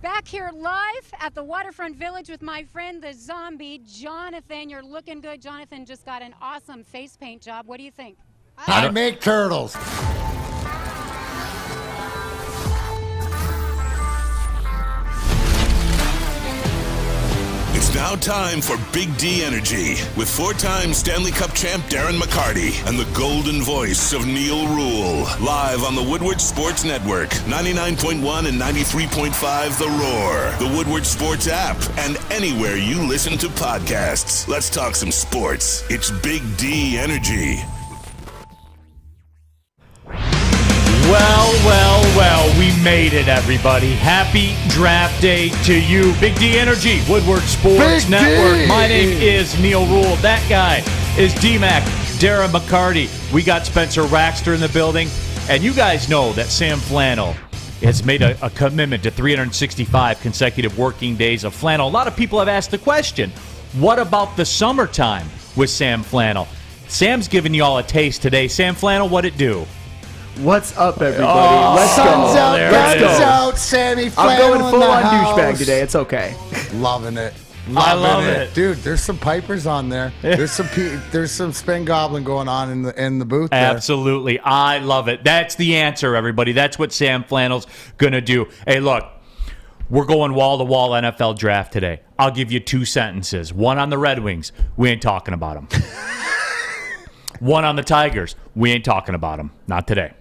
Back here live at the Waterfront Village with my friend, the zombie, Jonathan. You're looking good. Jonathan just got an awesome face paint job. What do you think? I make turtles. It's now time for Big D Energy with four-time Stanley Cup champ Darren McCarty and the golden voice of Neal Rule. Live on the Woodward Sports Network, 99.1 and 93.5 The Roar, the Woodward Sports app, and anywhere you listen to podcasts. Let's talk some sports. It's Big D Energy. Well, we made it, everybody. Happy draft day to you. Big D Energy, Woodward Sports Big Network. D. My name is Neal Rule. That guy is D-Mac, Darren McCarty. We got Spencer Raxter in the building. And you guys know that Sam Flannel has made a commitment to 365 consecutive working days of flannel. A lot of people have asked the question, what about the summertime with Sam Flannel? Sam's giving you all a taste today. Sam Flannel, what'd it do? What's up, everybody? Let's go. Sun's out, Let's guns go. out, Sammy I'm Flannel going full in the on house. douchebag today. It's okay. Loving it. I love it. Dude, there's some pipers on there. There's some spin goblin going on in the booth there. Absolutely. I love it. That's the answer, everybody. That's what Sam Flannel's going to do. Hey, look, we're going wall-to-wall NFL draft today. I'll give you two sentences. One on the Red Wings. We ain't talking about them. One on the Tigers. We ain't talking about them. Not today.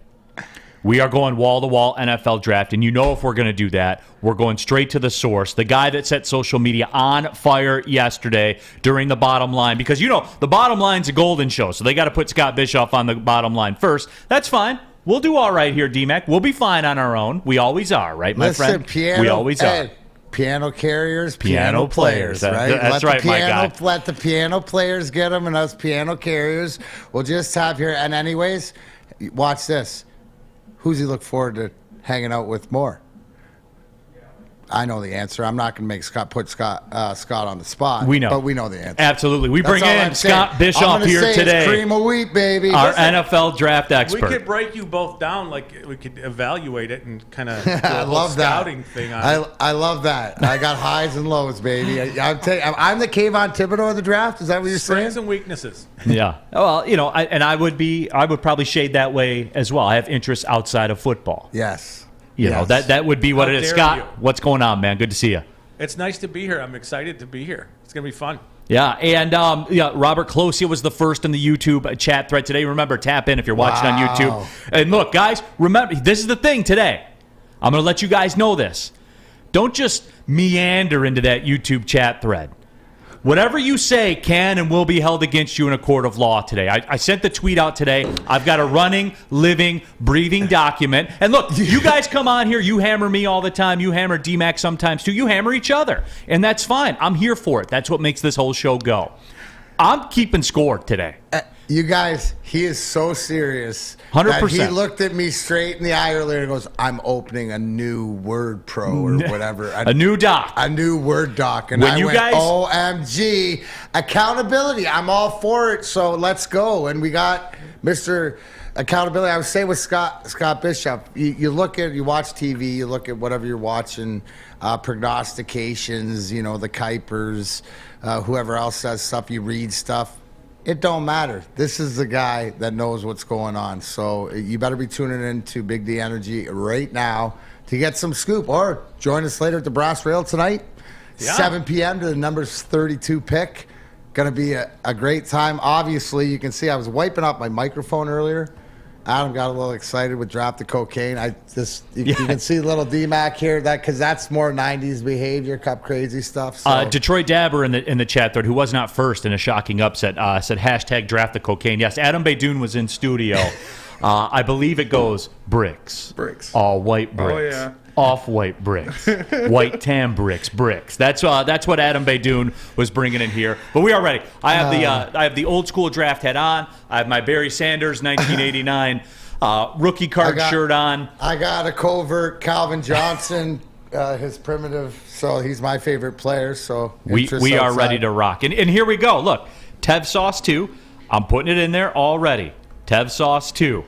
We are going wall-to-wall NFL draft, and you know if we're going to do that, we're going straight to the source, the guy that set social media on fire yesterday during the bottom line, because, you know, the bottom line's a golden show, so they got to put Scott Bischoff on the bottom line first. That's fine. We'll do all right here, D-Mac. We'll be fine on our own. We always are, right, my friend? We always are. Piano carriers, piano players, right? That's right, my guy. Let the piano players get them, and us piano carriers will just have here. And anyways, watch this. Who's he look forward to hanging out with more? I know the answer. I'm not going to make Scott on the spot. We know. But we know the answer. Absolutely. We bring That's all in I'm saying. Scott Bischoff here It's today. cream of wheat, baby. Our NFL draft expert. We could break you both down, like we could evaluate it and kind of do a I whole love that. scouting thing on it. I love that. I got highs and lows, baby. I'm the Kayvon Thibodeaux of the draft. Is that what you're saying? Strengths and weaknesses. Yeah. Well, you know, I would probably shade that way as well. I have interests outside of football. Yes. You know, that would be what How it is. dare Scott, you. what's going on, man? Good to see you. It's nice to be here. I'm excited to be here. It's going to be fun. Yeah, and Robert Closia was the first in the YouTube chat thread today. Remember, tap in if you're watching on YouTube. And look, guys, remember, this is the thing today. I'm going to let you guys know this. Don't just meander into that YouTube chat thread. Whatever you say can and will be held against you in a court of law today. I sent the tweet out today. I've got a running, living, breathing document. And look, you guys come on here. You hammer me all the time. You hammer D-Mac sometimes too. You hammer each other. And that's fine. I'm here for it. That's what makes this whole show go. I'm keeping score today. You guys, he is so serious. 100%. He looked at me straight in the eye earlier and goes, I'm opening a new Word Pro or whatever. A new doc. A new Word doc. And When I you went, guys- OMG, accountability. I'm all for it, so let's go. And we got Mr. Accountability. I would say with Scott Bischoff, you watch TV, you look at whatever you're watching, prognostications, you know, the Kuipers, whoever else says stuff, you read stuff. It don't matter. This is the guy that knows what's going on. So you better be tuning in to Big D Energy right now to get some scoop. Or join us later at the Brass Rail tonight, 7 p.m. to the numbers 32 pick. Going to be a great time. Obviously, you can see I was wiping out my microphone earlier. Adam got a little excited with Drop the Cocaine. You can see little D-Mac here, because that's more 90s behavior, cup crazy stuff. So. Detroit Dabber in the chat thread, who was not first in a shocking upset, said hashtag Draft the Cocaine. Yes, Adam Baydoun was in studio. I believe it goes bricks. Bricks. All white bricks. Oh, yeah. Off-white bricks. White tan bricks. That's what Adam Baydoun was bringing in here. But we are ready. I have the old school draft hat on. I have my Barry Sanders 1989 rookie card shirt on. I got a covert Calvin Johnson, his primitive. So he's my favorite player. So we are ready to rock. And here we go. Look, Tev Sauce 2. I'm putting it in there already. Tev Sauce 2.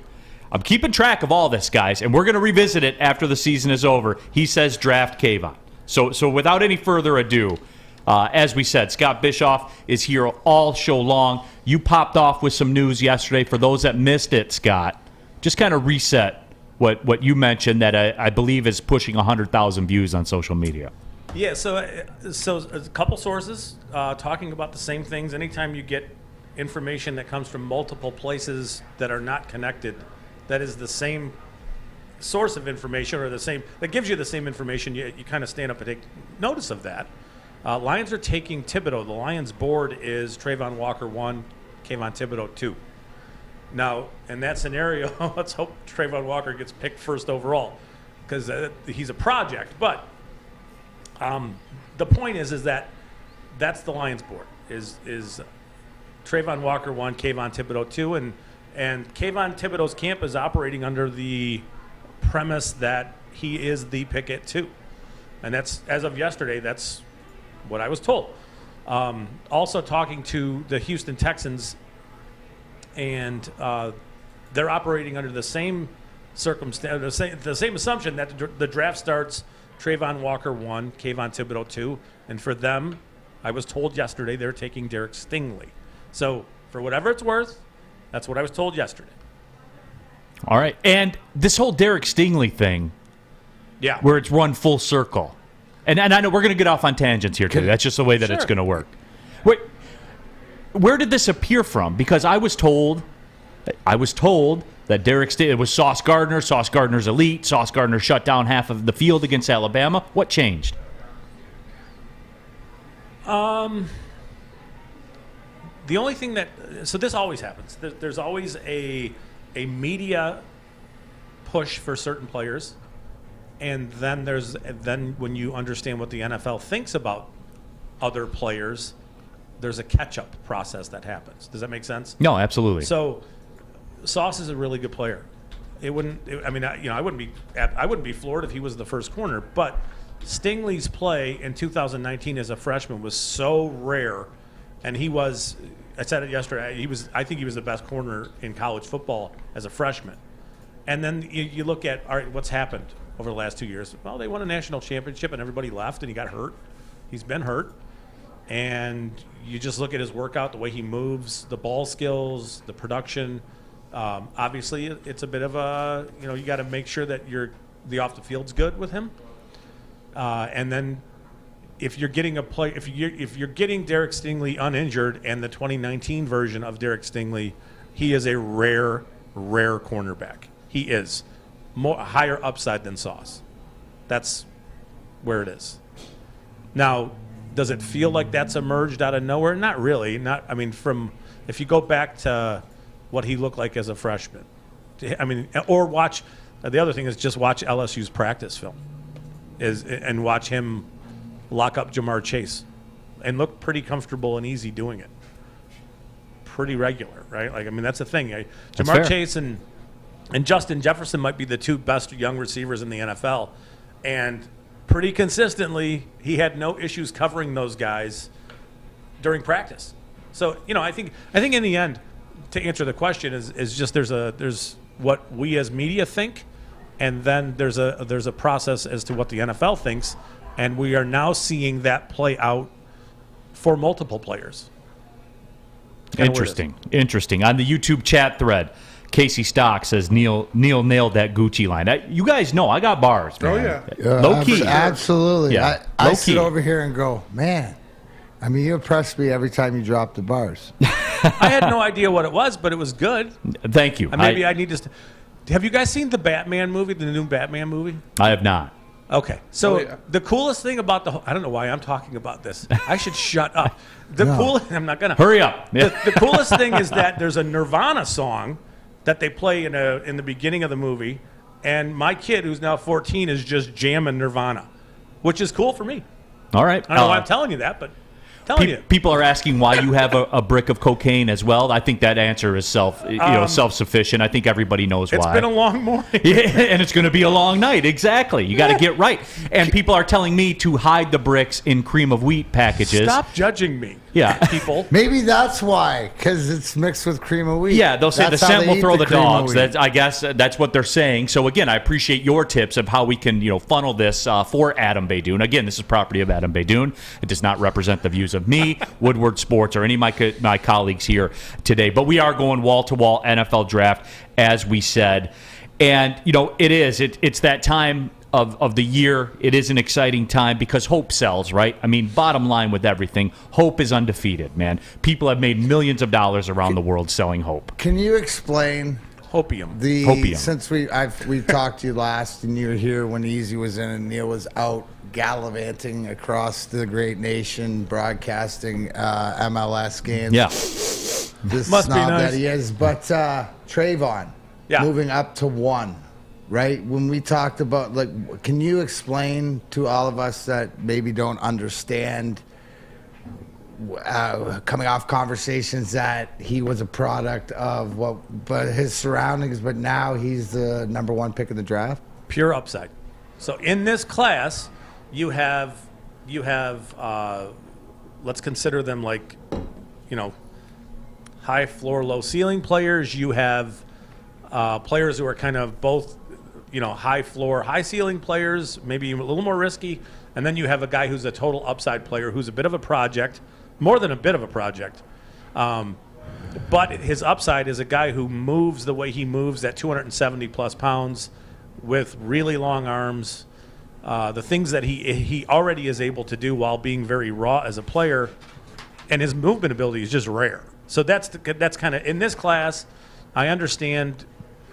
I'm keeping track of all this, guys, and we're going to revisit it after the season is over. He says draft Kayvon. So without any further ado, as we said, Scott Bischoff is here all show long. You popped off with some news yesterday. For those that missed it, Scott, just kind of reset what you mentioned that I believe is pushing 100,000 views on social media. Yeah, so a couple sources talking about the same things. Anytime you get information that comes from multiple places that are not connected, that is the same source of information or that gives you the same information, you kind of stand up and take notice of that. Lions are taking Thibodeaux. The Lions board is Travon Walker 1, Kayvon Thibodeaux 2. Now, in that scenario, let's hope Travon Walker gets picked first overall because he's a project. But the point is that that's the Lions board is Travon Walker 1, Kayvon Thibodeaux 2, and Kayvon Thibodeaux's camp is operating under the premise that he is the pick at 2, and that's, as of yesterday, that's what I was told. Also talking to the Houston Texans, and they're operating under the same circumstance, the same assumption that the draft starts Travon Walker 1, Kayvon Thibodeaux 2, and for them, I was told yesterday they're taking Derek Stingley. So for whatever it's worth, that's what I was told yesterday. All right, and this whole Derek Stingley thing, yeah, where it's run full circle, and I know we're going to get off on tangents here today. That's just the way that it's going to work. Wait, where did this appear from? Because I was told that Derek Stingley, it was Sauce Gardner. Sauce Gardner's elite. Sauce Gardner shut down half of the field against Alabama. What changed? The only thing so this always happens. There's always a media push for certain players, and then when you understand what the NFL thinks about other players, there's a catch-up process that happens. Does that make sense? No, absolutely. So Sauce is a really good player. I wouldn't be floored if he was the first corner, but Stingley's play in 2019 as a freshman was so rare, and I said it yesterday, I think he was the best corner in college football as a freshman. And then you look at, all right, what's happened over the last 2 years? Well, they won a national championship and everybody left and he got hurt. He's been hurt. And you just look at his workout, the way he moves, the ball skills, the production. Obviously, it's a bit of you got to make sure that the off the field's good with him. And then if you're getting if you're getting Derek Stingley uninjured and the 2019 version of Derek Stingley, he is a rare cornerback. He is higher upside than Sauce. That's where it is. Now, does it feel like that's emerged out of nowhere? Not really. If you go back to what he looked like as a freshman, or watch. The other thing is just watch LSU's practice film, and watch him lock up Jamar Chase, and look pretty comfortable and easy doing it. Pretty regular, right? That's the thing. Jamar Chase and Justin Jefferson might be the two best young receivers in the NFL, and pretty consistently he had no issues covering those guys during practice. So I think in the end, to answer the question is just there's what we as media think, and then there's a process as to what the NFL thinks. And we are now seeing that play out for multiple players. Interesting. On the YouTube chat thread, Casey Stock says Neal nailed that Gucci line. You guys know I got bars, man. Oh, yeah. Low key. Absolutely. Yeah. I sit over here and go, man, you impress me every time you drop the bars. I had no idea what it was, but it was good. Thank you. Maybe I need to. Have you guys seen the Batman movie, the new Batman movie? I have not. Okay, so the coolest thing about I don't know why I'm talking about this. I should shut up. I'm not gonna. Hurry up. The coolest thing is that there's a Nirvana song that they play in the beginning of the movie, and my kid, who's now 14, is just jamming Nirvana, which is cool for me. All right. I don't know why I'm telling you that, but people are asking why you have a brick of cocaine as well. I think that answer is self-sufficient. I think everybody knows why. It's been a long morning. Yeah, and it's going to be a long night. Exactly. You got to get right. And people are telling me to hide the bricks in cream of wheat packages. Stop judging me. Yeah. people. Maybe that's why, because it's mixed with cream of wheat. Yeah, they'll say That's the how scent they will eat throw the cream of dogs. wheat. I guess that's what they're saying. So again, I appreciate your tips of how we can, funnel this for Adam Baydoun. Again, this is property of Adam Baydoun. It does not represent the views of me, Woodward Sports, or any of my colleagues here today. But we are going wall-to-wall NFL draft, as we said. And, it's that time of the year. It is an exciting time because hope sells, right? I mean, bottom line with everything, hope is undefeated, man. People have made millions of dollars around the world selling hope. Can you explain Hopium. Hopium. Since we talked to you last and you were here when Easy was in and Neal was out gallivanting across the great nation broadcasting MLS games. Yeah. This Must be snob nice. that he is. But Trayvon moving up to 1. Right? When we talked about, can you explain to all of us that maybe don't understand coming off conversations that he was a product of but his surroundings, but now he's the number 1 pick of the draft? Pure upside. So in this class, you have let's consider them high floor, low ceiling players. You have players who are kind of both, high floor, high ceiling players, maybe a little more risky. And then you have a guy who's a total upside player who's a bit of a project, more than a bit of a project. But his upside is a guy who moves the way he moves at 270 plus pounds with really long arms. The things that he already is able to do while being very raw as a player, and his movement ability is just rare. So that's kind of in this class. I understand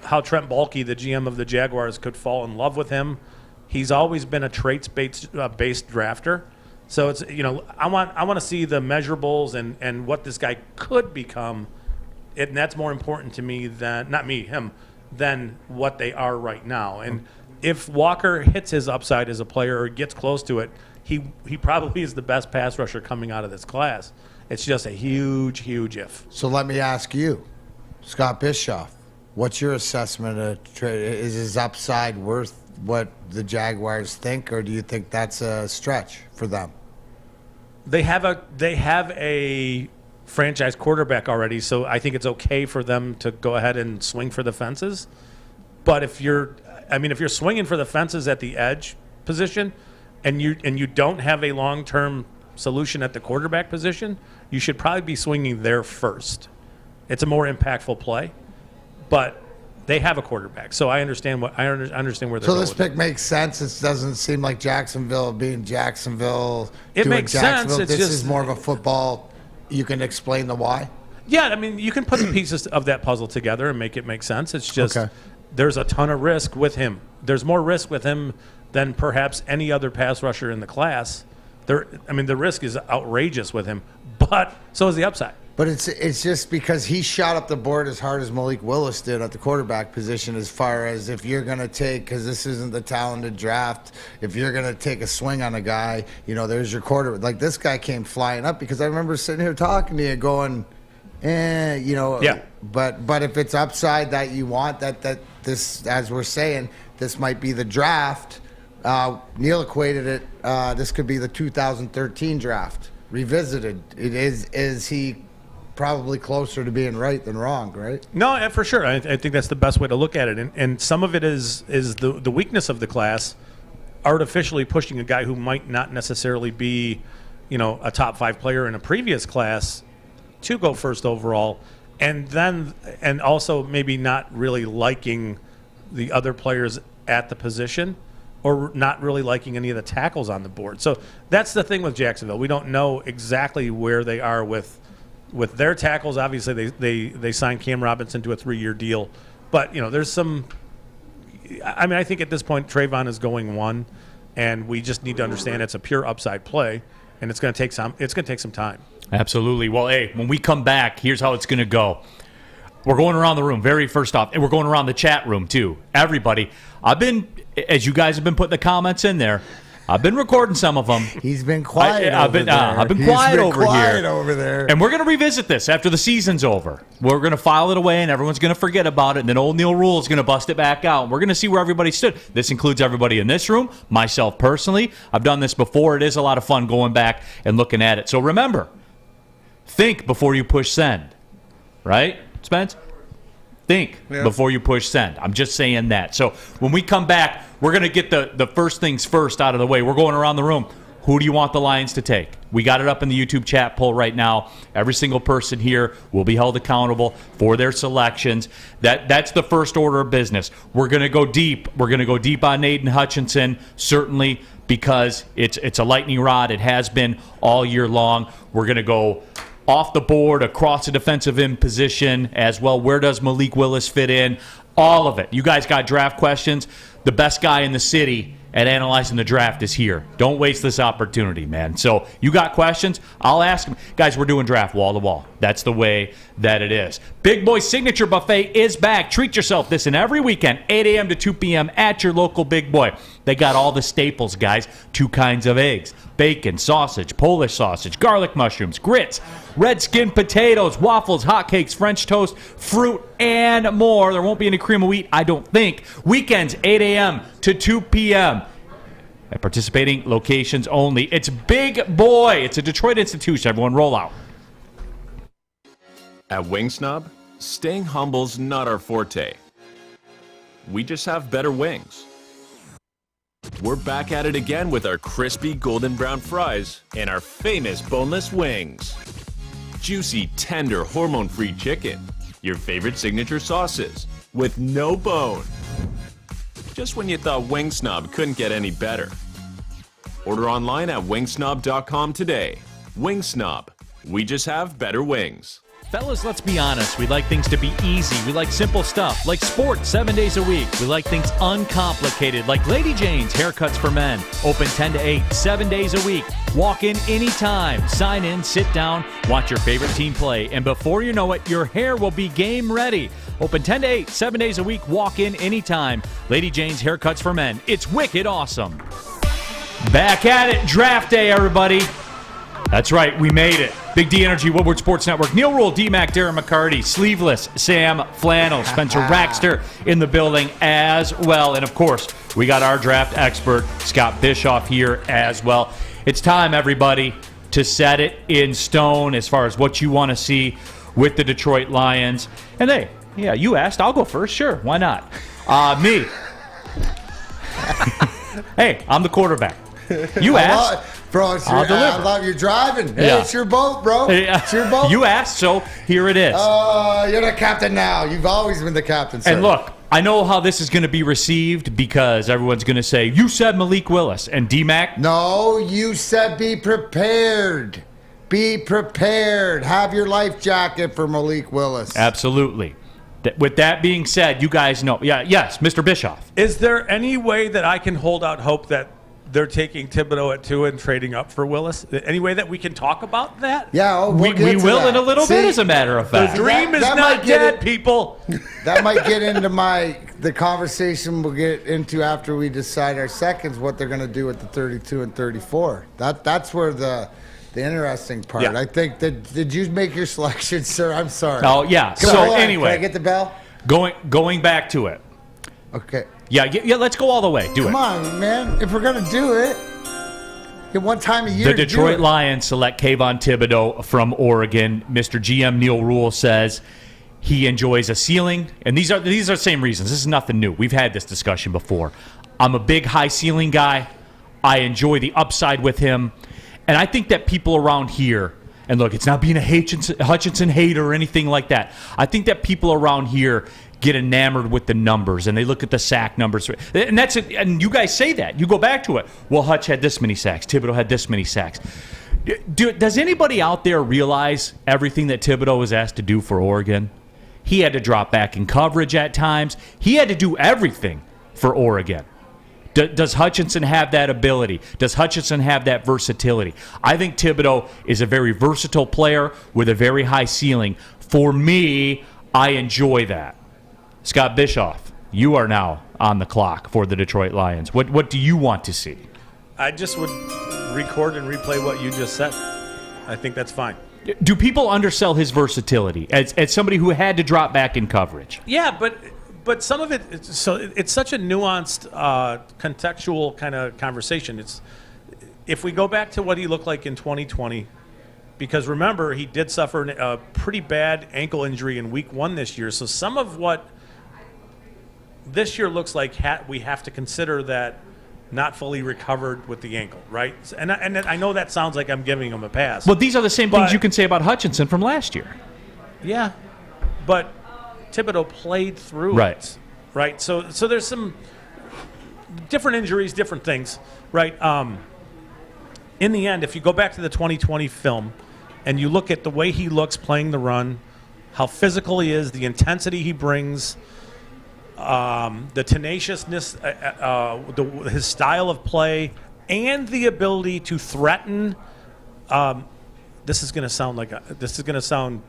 how Trent Baalke, the GM of the Jaguars, could fall in love with him. He's always been a traits-based drafter. So it's I want to see the measurables and what this guy could become, and that's more important to me than him than what they are right now. And if Walker hits his upside as a player or gets close to it, he probably is the best pass rusher coming out of this class. It's just a huge if. So let me ask you, Scott Bischoff, what's your assessment of trade? Is his upside worth what the Jaguars think, or do you think that's a stretch for them? They have a franchise quarterback already, so I think it's okay for them to go ahead and swing for the fences. But if you're swinging for the fences at the edge position, and you don't have a long-term solution at the quarterback position, you should probably be swinging there first. It's a more impactful play, but they have a quarterback, so I understand where they're going. So this pick makes sense. It doesn't seem like Jacksonville being Jacksonville. It makes sense. This It's just is more of a football. You can explain the why. Yeah, I mean, you can put the pieces of that puzzle together and make it make sense. It's just There's a ton of risk with him. There's more risk with him than perhaps any other pass rusher in the class. The risk is outrageous with him, but so is the upside. But it's just because he shot up the board as hard as Malik Willis did at the quarterback position, as far as if you're going to take, because this isn't the talented draft, if you're going to take a swing on a guy, there's your quarterback. Like, this guy came flying up because I remember sitting here talking to you going, Yeah. But if it's upside that you want, that this, as we're saying, this might be the draft. Neal equated it. This could be the 2013 draft revisited. Is he probably closer to being right than wrong, right? No, for sure. I think that's the best way to look at it. And some of it is the weakness of the class, artificially pushing a guy who might not necessarily be, a top 5 player in a previous class to go first overall, and also maybe not really liking the other players at the position, or not really liking any of the tackles on the board. So that's the thing with Jacksonville. We don't know exactly where they are with their tackles. Obviously, they signed Cam Robinson to a 3-year deal. But, there's some – I think at this point Trayvon is going 1, and we just need to understand it's a pure upside play, and it's going to take some time. Absolutely. Well, hey, when we come back, here's how it's going to go. We're going around the room, very first off, and we're going around the chat room, too. Everybody, as you guys have been putting the comments in there, I've been recording some of them. He's been quiet. I've been quiet over there. And we're going to revisit this after the season's over. We're going to file it away, and everyone's going to forget about it. And then old Neal Rule is going to bust it back out. We're going to see where everybody stood. This includes everybody in this room, myself personally. I've done this before. It is a lot of fun going back and looking at it. So remember, think before you push send. Right, Spence? Think before you push send. I'm just saying that. So when we come back, we're going to get the first things first out of the way. We're going around the room. Who do you want the Lions to take? We got it up in the YouTube chat poll right now. Every single person here will be held accountable for their selections. That's the first order of business. We're going to go deep. We're going to go deep on Aidan Hutchinson, certainly because it's a lightning rod. It has been all year long. We're going to go off the board, across the defensive end position as well. Where does Malik Willis fit in? All of it. You guys got draft questions? The best guy in the city at analyzing the draft is here. Don't waste this opportunity, man. So you got questions? I'll ask them. Guys, we're doing draft wall to wall. That's the way that it is. Big Boy Signature Buffet is back. Treat yourself this and every weekend, 8 a.m. to 2 p.m. at your local Big Boy. They got all the staples, guys. 2 kinds of eggs, bacon, sausage, Polish sausage, garlic mushrooms, grits, red skin potatoes, waffles, hotcakes, French toast, fruit, and more. There won't be any cream of wheat, I don't think. Weekends, 8 a.m. to 2 p.m. at participating locations only. It's Big Boy. It's a Detroit institution. Everyone roll out. At Wing Snob, staying humble's not our forte. We just have better wings. We're back at it again with our crispy golden brown fries and our famous boneless wings. Juicy, tender, hormone-free chicken. Your favorite signature sauces with no bone. Just when you thought Wing Snob couldn't get any better. Order online at wingsnob.com today. Wing Snob. We just have better wings. Fellas, let's be honest. We like things to be easy. We like simple stuff, like sports 7 days a week. We like things uncomplicated, like Lady Jane's Haircuts for Men. Open 10 to 8, 7 days a week. Walk in anytime. Sign in, sit down, watch your favorite team play. And before you know it, your hair will be game ready. Open 10 to 8, 7 days a week. Walk in anytime. Lady Jane's Haircuts for Men. It's wicked awesome. Back at it. Draft day, everybody. That's right, we made it. Big D Energy, Woodward Sports Network. Neal Rule, D-Mac, Darren McCarty, Sleeveless, Sam Flannel, Spencer Raxter in the building as well. And, of course, we got our draft expert, Scott Bischoff, here as well. It's time, everybody, to set it in stone as far as what you want to see with the Detroit Lions. And, hey, yeah, you asked. I'll go first. Sure, why not? Me. Hey, I'm the quarterback. You asked. Bro, I love you driving. Hey, Yeah. it's your boat, bro. It's your boat. You asked, so here it is. You're the captain now. You've always been the captain, sir. And look, I know how this is going to be received because everyone's going to say, you said Malik Willis and D-Mac. No, you said be prepared. Be prepared. Have your life jacket for Malik Willis. Absolutely. With that being said, you guys know. Yes, Mr. Bischoff. Is there any way that I can hold out hope that they're taking Thibodeaux at 2 and trading up for Willis? Any way that we can talk about that? Yeah, We will in a little bit, as a matter of fact. The dream is not dead, people. That might get into the conversation we'll get into after we decide our seconds, what they're going to do with the 32 and 34. That's where the interesting part. Yeah. I think did you make your selection, sir? I'm sorry. Oh, yeah. Come So, on, anyway. Can I get the bell? Going back to it. Okay. Yeah, let's go all the way. Do Come it. on, man. If we're going to do it, get one time a year The to do Detroit it. Lions select Kayvon Thibodeaux from Oregon. Mr. GM Neal Rule says he enjoys a ceiling, and these are the same reasons. This is nothing new. We've had this discussion before. I'm a big high ceiling guy. I enjoy the upside with him, and I think that people around here, and look, it's not being a Hutchinson hater or anything like that. I think that people around here get enamored with the numbers, and they look at the sack numbers. And that's it. And you guys say that. You go back to it. Well, Hutch had this many sacks. Thibodeaux had this many sacks. Does anybody out there realize everything that Thibodeaux was asked to do for Oregon? He had to drop back in coverage at times. He had to do everything for Oregon. Does Hutchinson have that ability? Does Hutchinson have that versatility? I think Thibodeaux is a very versatile player with a very high ceiling. For me, I enjoy that. Scott Bischoff, you are now on the clock for the Detroit Lions. What do you want to see? I just would record and replay what you just said. I think that's fine. Do people undersell his versatility as somebody who had to drop back in coverage? Yeah, but some of it, it's such a nuanced, contextual kind of conversation. If we go back to what he looked like in 2020, because remember, he did suffer a pretty bad ankle injury in week 1 this year. So some of what this year looks like, we have to consider that not fully recovered with the ankle, right? And I know that sounds like I'm giving him a pass. Well, these are the same things you can say about Hutchinson from last year. Yeah, but Thibodeaux played through it, right? So there's some different injuries, different things, right? In the end, if you go back to the 2020 film and you look at the way he looks playing the run, how physical he is, the intensity he brings, the tenaciousness, his style of play, and the ability to threaten. This is going to sound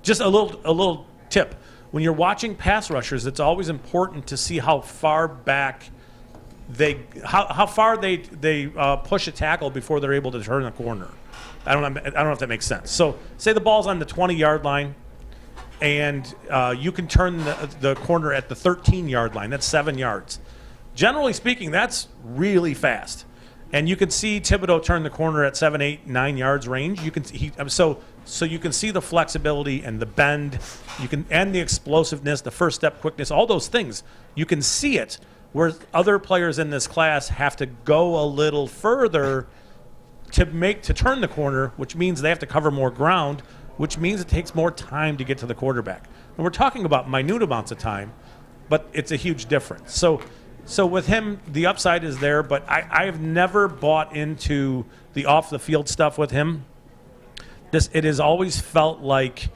just a little tip. When you're watching pass rushers, it's always important to see how far back how far they push a tackle before they're able to turn the corner. I don't know if that makes sense. So say the ball's on the 20-yard line, and you can turn the corner at the 13-yard line. That's 7 yards. Generally speaking, that's really fast. And you can see Thibodeaux turn the corner at 7, 8, 9 yards range. You can so you can see the flexibility and the bend, and the explosiveness, the first step quickness, all those things. You can see it, where other players in this class have to go a little further to turn the corner, which means they have to cover more ground, which means it takes more time to get to the quarterback. And we're talking about minute amounts of time, but it's a huge difference. So with him, the upside is there, but I have never bought into the off-the-field stuff with him. It has always felt like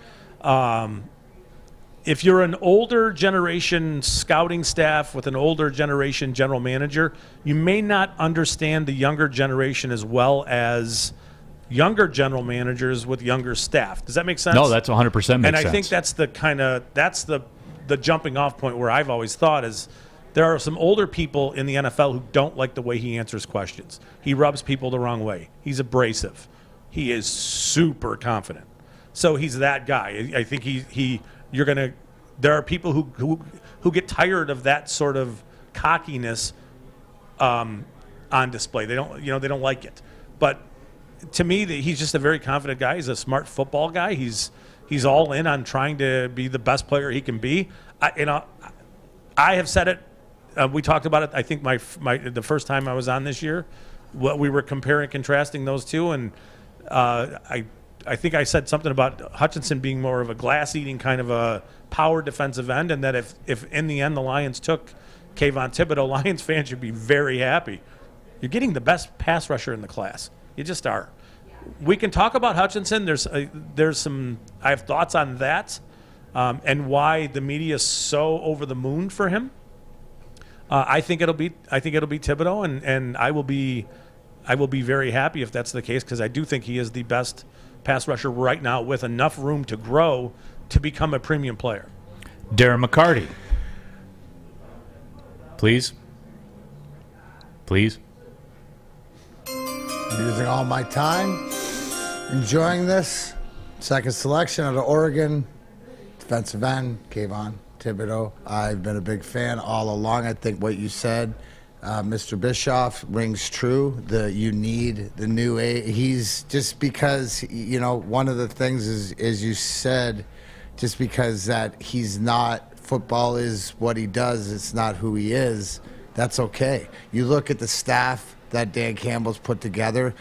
if you're an older generation scouting staff with an older generation general manager, you may not understand the younger generation as well as younger general managers with younger staff. Does that make sense? No, that's 100% makes sense. And I think that's the jumping off point where I've always thought is there are some older people in the NFL who don't like the way he answers questions. He rubs people the wrong way. He's abrasive. He is super confident. So he's that guy. I think there are people who get tired of that sort of cockiness on display. They don't like it. But to me, he's just a very confident guy. He's a smart football guy. He's all in on trying to be the best player he can be. I have said it. We talked about it. I think the first time I was on this year, we were comparing, contrasting those two, and I think I said something about Hutchinson being more of a glass-eating kind of a power defensive end, and that if in the end the Lions took Kayvon Thibodeaux, Lions fans should be very happy. You're getting the best pass rusher in the class. You just are. We can talk about Hutchinson. There's some. I have thoughts on that, and why the media is so over the moon for him. I think it'll be Thibodeaux, and I will be very happy if that's the case, because I do think he is the best pass rusher right now with enough room to grow to become a premium player. Darren McCarty. Please. Using all my time, enjoying this. Second selection out of Oregon, defensive end, Kayvon Thibodeaux. I've been a big fan all along. I think what you said, Mr. Bischoff, rings true. You need the new he's just because, one of the things is you said, just because that he's not, football is what he does, it's not who he is, that's okay. You look at the staff that Dan Campbell's put together,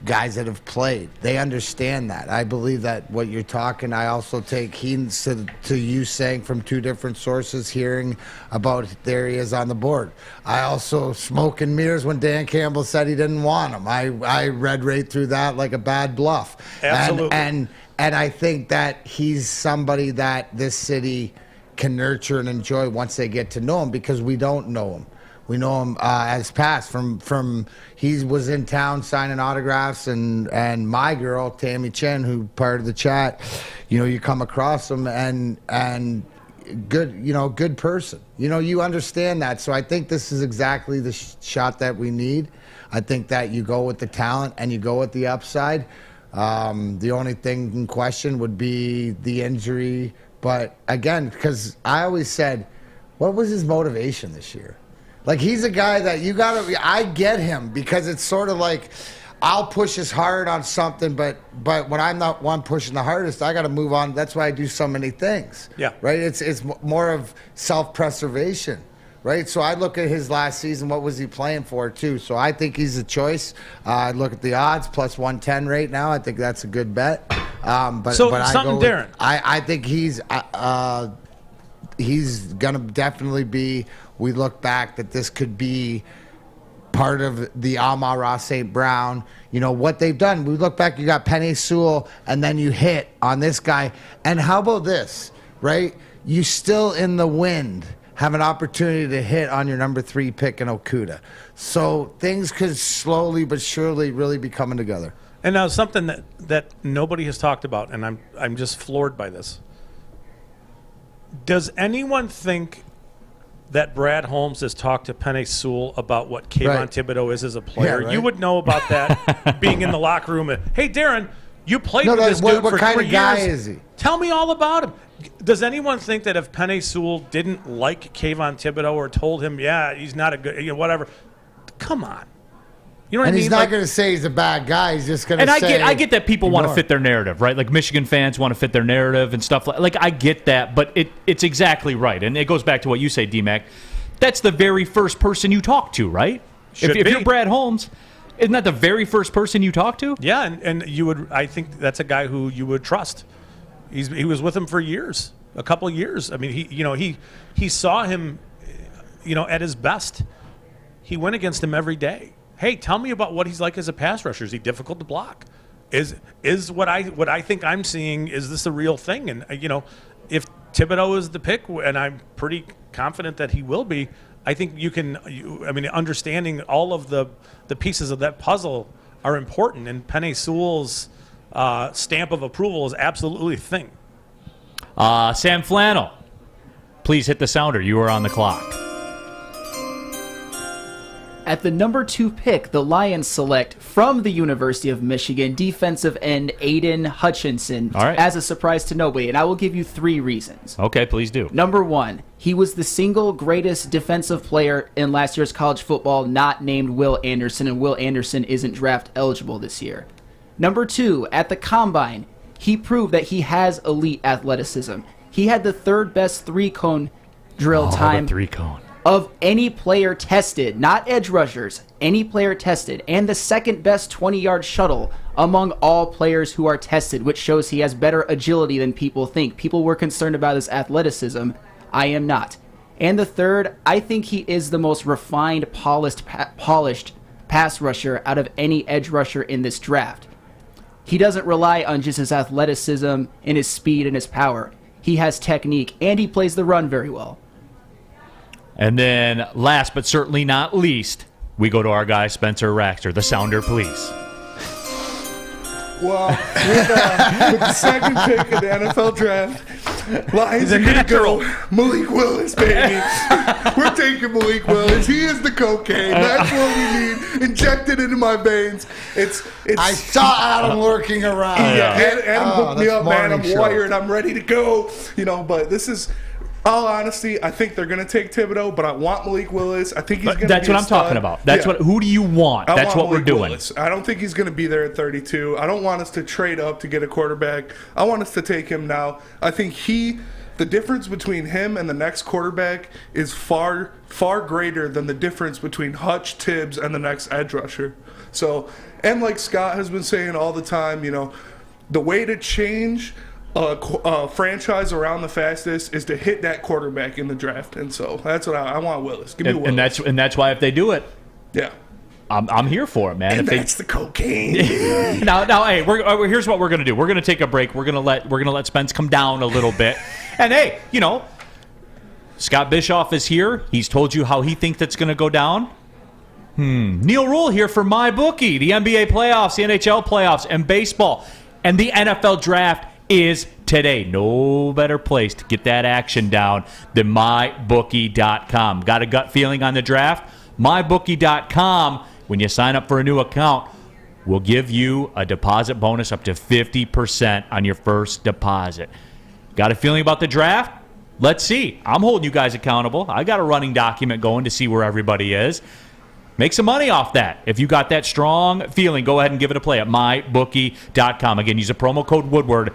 guys that have played, they understand that. I believe that what you're talking, I also take heed to you saying from two different sources, hearing about there he is on the board. I also smoke and mirrors when Dan Campbell said he didn't want him. I read right through that like a bad bluff. Absolutely. And I think that he's somebody that this city can nurture and enjoy once they get to know him, because we don't know him. We know him as past from he was in town signing autographs, and my girl Tammy Chen, who part of the chat, you come across him and good person. You understand that. So I think this is exactly the shot that we need. I think that you go with the talent and you go with the upside. The only thing in question would be the injury. But again, because I always said, what was his motivation this year? Like, he's a guy that I get him, because it's sort of like, I'll push as hard on something, but when I'm not one pushing the hardest, I got to move on. That's why I do so many things. Yeah. Right? It's more of self-preservation. Right? So I look at his last season, what was he playing for, too? So I think he's a choice. I look at the odds, plus 110 right now. I think that's a good bet. But Darren. I think he's going to definitely be, we look back that this could be part of the Amon-Ra St. Brown. You know, what they've done. We look back, you got Penei Sewell, and then you hit on this guy. And how about this, right? You still in the wind have an opportunity to hit on your number 3 pick in Okudah. So things could slowly but surely really be coming together. And now something that nobody has talked about, and I'm just floored by this. Does anyone think that Brad Holmes has talked to Penei Sewell about what Kayvon Thibodeaux is as a player? Yeah, right. You would know about that being in the locker room. Hey, Darren, you played with this dude for 3 years. What kind of guy is he? Tell me all about him. Does anyone think that if Penei Sewell didn't like Kayvon Thibodeaux or told him, yeah, he's not a good, whatever, come on. You know what I mean? He's not going to say he's a bad guy. He's just going to say. And I get that people want to fit their narrative, right? Like Michigan fans want to fit their narrative and stuff like I get that, but it's exactly right. And it goes back to what you say, D-Mac. That's the very first person you talk to, right? If you're Brad Holmes, isn't that the very first person you talk to? Yeah, and you would. I think that's a guy who you would trust. He was with him for years, a couple of years. I mean, he saw him, at his best. He went against him every day. Hey, tell me about what he's like as a pass rusher. Is he difficult to block? Is what I think I'm seeing, is this a real thing? And if Thibodeaux is the pick, and I'm pretty confident that he will be, I think understanding all of the pieces of that puzzle are important, and Penei Sewell's stamp of approval is absolutely a thing. Sam Flannel, please hit the sounder. You are on the clock. At the number 2 pick, the Lions select from the University of Michigan defensive end Aidan Hutchinson as a surprise to nobody, and I will give you 3 reasons. Okay, please do. Number 1, he was the single greatest defensive player in last year's college football not named Will Anderson, and Will Anderson isn't draft eligible this year. Number 2, at the Combine, he proved that he has elite athleticism. He had the 3rd best 3-cone drill time. The 3-cone. Of any player tested, not edge rushers, any player tested, and the 2nd best 20-yard shuttle among all players who are tested, which shows he has better agility than people think. People were concerned about his athleticism. I am not. And the 3rd, I think he is the most refined, polished pass rusher out of any edge rusher in this draft. He doesn't rely on just his athleticism and his speed and his power. He has technique, and he plays the run very well. And then, last but certainly not least, we go to our guy, Spencer Raxter. The sounder, please. Well, with the 2nd pick of the NFL draft, Lions are going to go Malik Willis, baby. We're taking Malik Willis. He is the cocaine. That's what we need. Injected into my veins. I saw Adam lurking around. Adam hooked me up, man. I'm wired. I'm ready to go. But this is... all honesty, I think they're going to take Thibodeaux, but I want Malik Willis. I think he's going to be That's what I'm talking about. Who do you want? That's what we're doing. Willis. I don't think he's going to be there at 32. I don't want us to trade up to get a quarterback. I want us to take him now. I think the difference between him and the next quarterback is far, far greater than the difference between Hutch, Tibbs, and the next edge rusher. So, and like Scott has been saying all the time, the way to change a franchise around the fastest is to hit that quarterback in the draft, and so that's what I want. Willis, give me Willis, and that's why if they do it, I'm here for it, man. And that's the cocaine. now, hey, here's what we're gonna do. We're gonna take a break. We're gonna let Spence come down a little bit, and hey, Scott Bischoff is here. He's told you how he thinks that's gonna go down. Neal Rule here for MyBookie, the NBA playoffs, the NHL playoffs, and baseball, and the NFL draft is today. No better place to get that action down than MyBookie.com. Got a gut feeling on the draft? MyBookie.com, when you sign up for a new account, will give you a deposit bonus up to 50% on your first deposit. Got a feeling about the draft? Let's see. I'm holding you guys accountable. I got a running document going to see where everybody is. Make some money off that. If you got that strong feeling, go ahead and give it a play at mybookie.com. Again, use a promo code Woodward.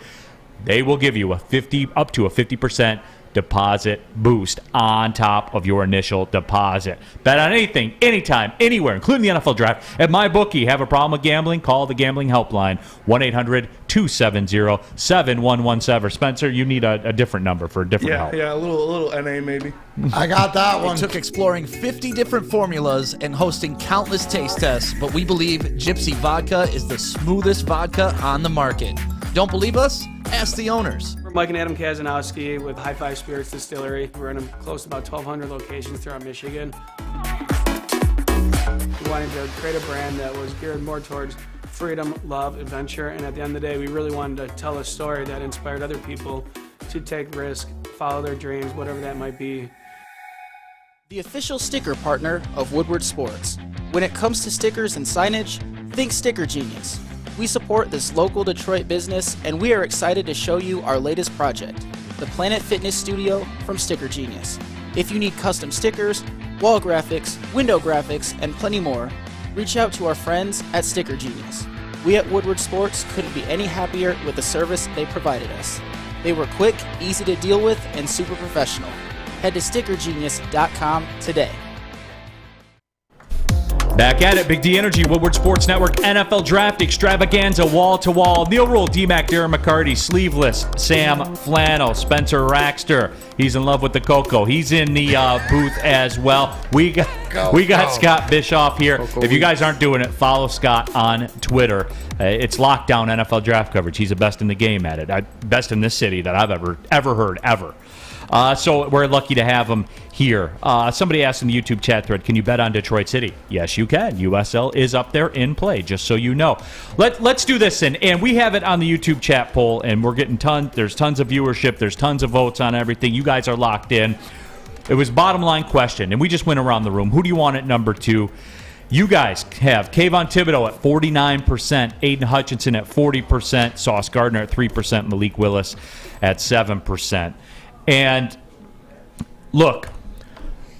They will give you up to a 50% deposit boost on top of your initial deposit. Bet on anything, anytime, anywhere, including the NFL Draft. At MyBookie, have a problem with gambling? Call the gambling helpline, 1-800-270-7117. Spencer, you need a different number for a different help. Yeah, a little NA maybe. I got that one. It took exploring 50 different formulas and hosting countless taste tests, but we believe Gypsy Vodka is the smoothest vodka on the market. Don't believe us? Ask the owners. We're Mike and Adam Kazanowski with High Five Spirits Distillery. We're in close to about 1,200 locations throughout Michigan. We wanted to create a brand that was geared more towards freedom, love, adventure, and at the end of the day, we really wanted to tell a story that inspired other people to take risk, follow their dreams, whatever that might be. The official sticker partner of Woodward Sports. When it comes to stickers and signage, think Sticker Genius. We support this local Detroit business, and we are excited to show you our latest project, the Planet Fitness Studio from Sticker Genius. If you need custom stickers, wall graphics, window graphics, and plenty more, reach out to our friends at Sticker Genius. We at Woodward Sports couldn't be any happier with the service they provided us. They were quick, easy to deal with, and super professional. Head to stickergenius.com today. Back at it, Big D Energy, Woodward Sports Network, NFL Draft Extravaganza, wall-to-wall. Neal Rule, D-Mac, Darren McCarty, Sleeveless, Sam Flannel, Spencer Raxter. He's in love with the cocoa. He's in the booth as well. We got Scott Bischoff here. If you guys aren't doing it, follow Scott on Twitter. It's lockdown NFL draft coverage. He's the best in the game at it. Best in this city that I've ever heard, ever. So we're lucky to have him here. Somebody asked in the YouTube chat thread, can you bet on Detroit City? Yes, you can. USL is up there in play, just so you know. Let's do this, and we have it on the YouTube chat poll, and we're getting there's tons of viewership. There's tons of votes on everything. You guys are locked in. It was bottom line question, and we just went around the room. Who do you want at number 2? You guys have Kayvon Thibodeaux at 49%, Aidan Hutchinson at 40%, Sauce Gardner at 3%, Malik Willis at 7%. And look,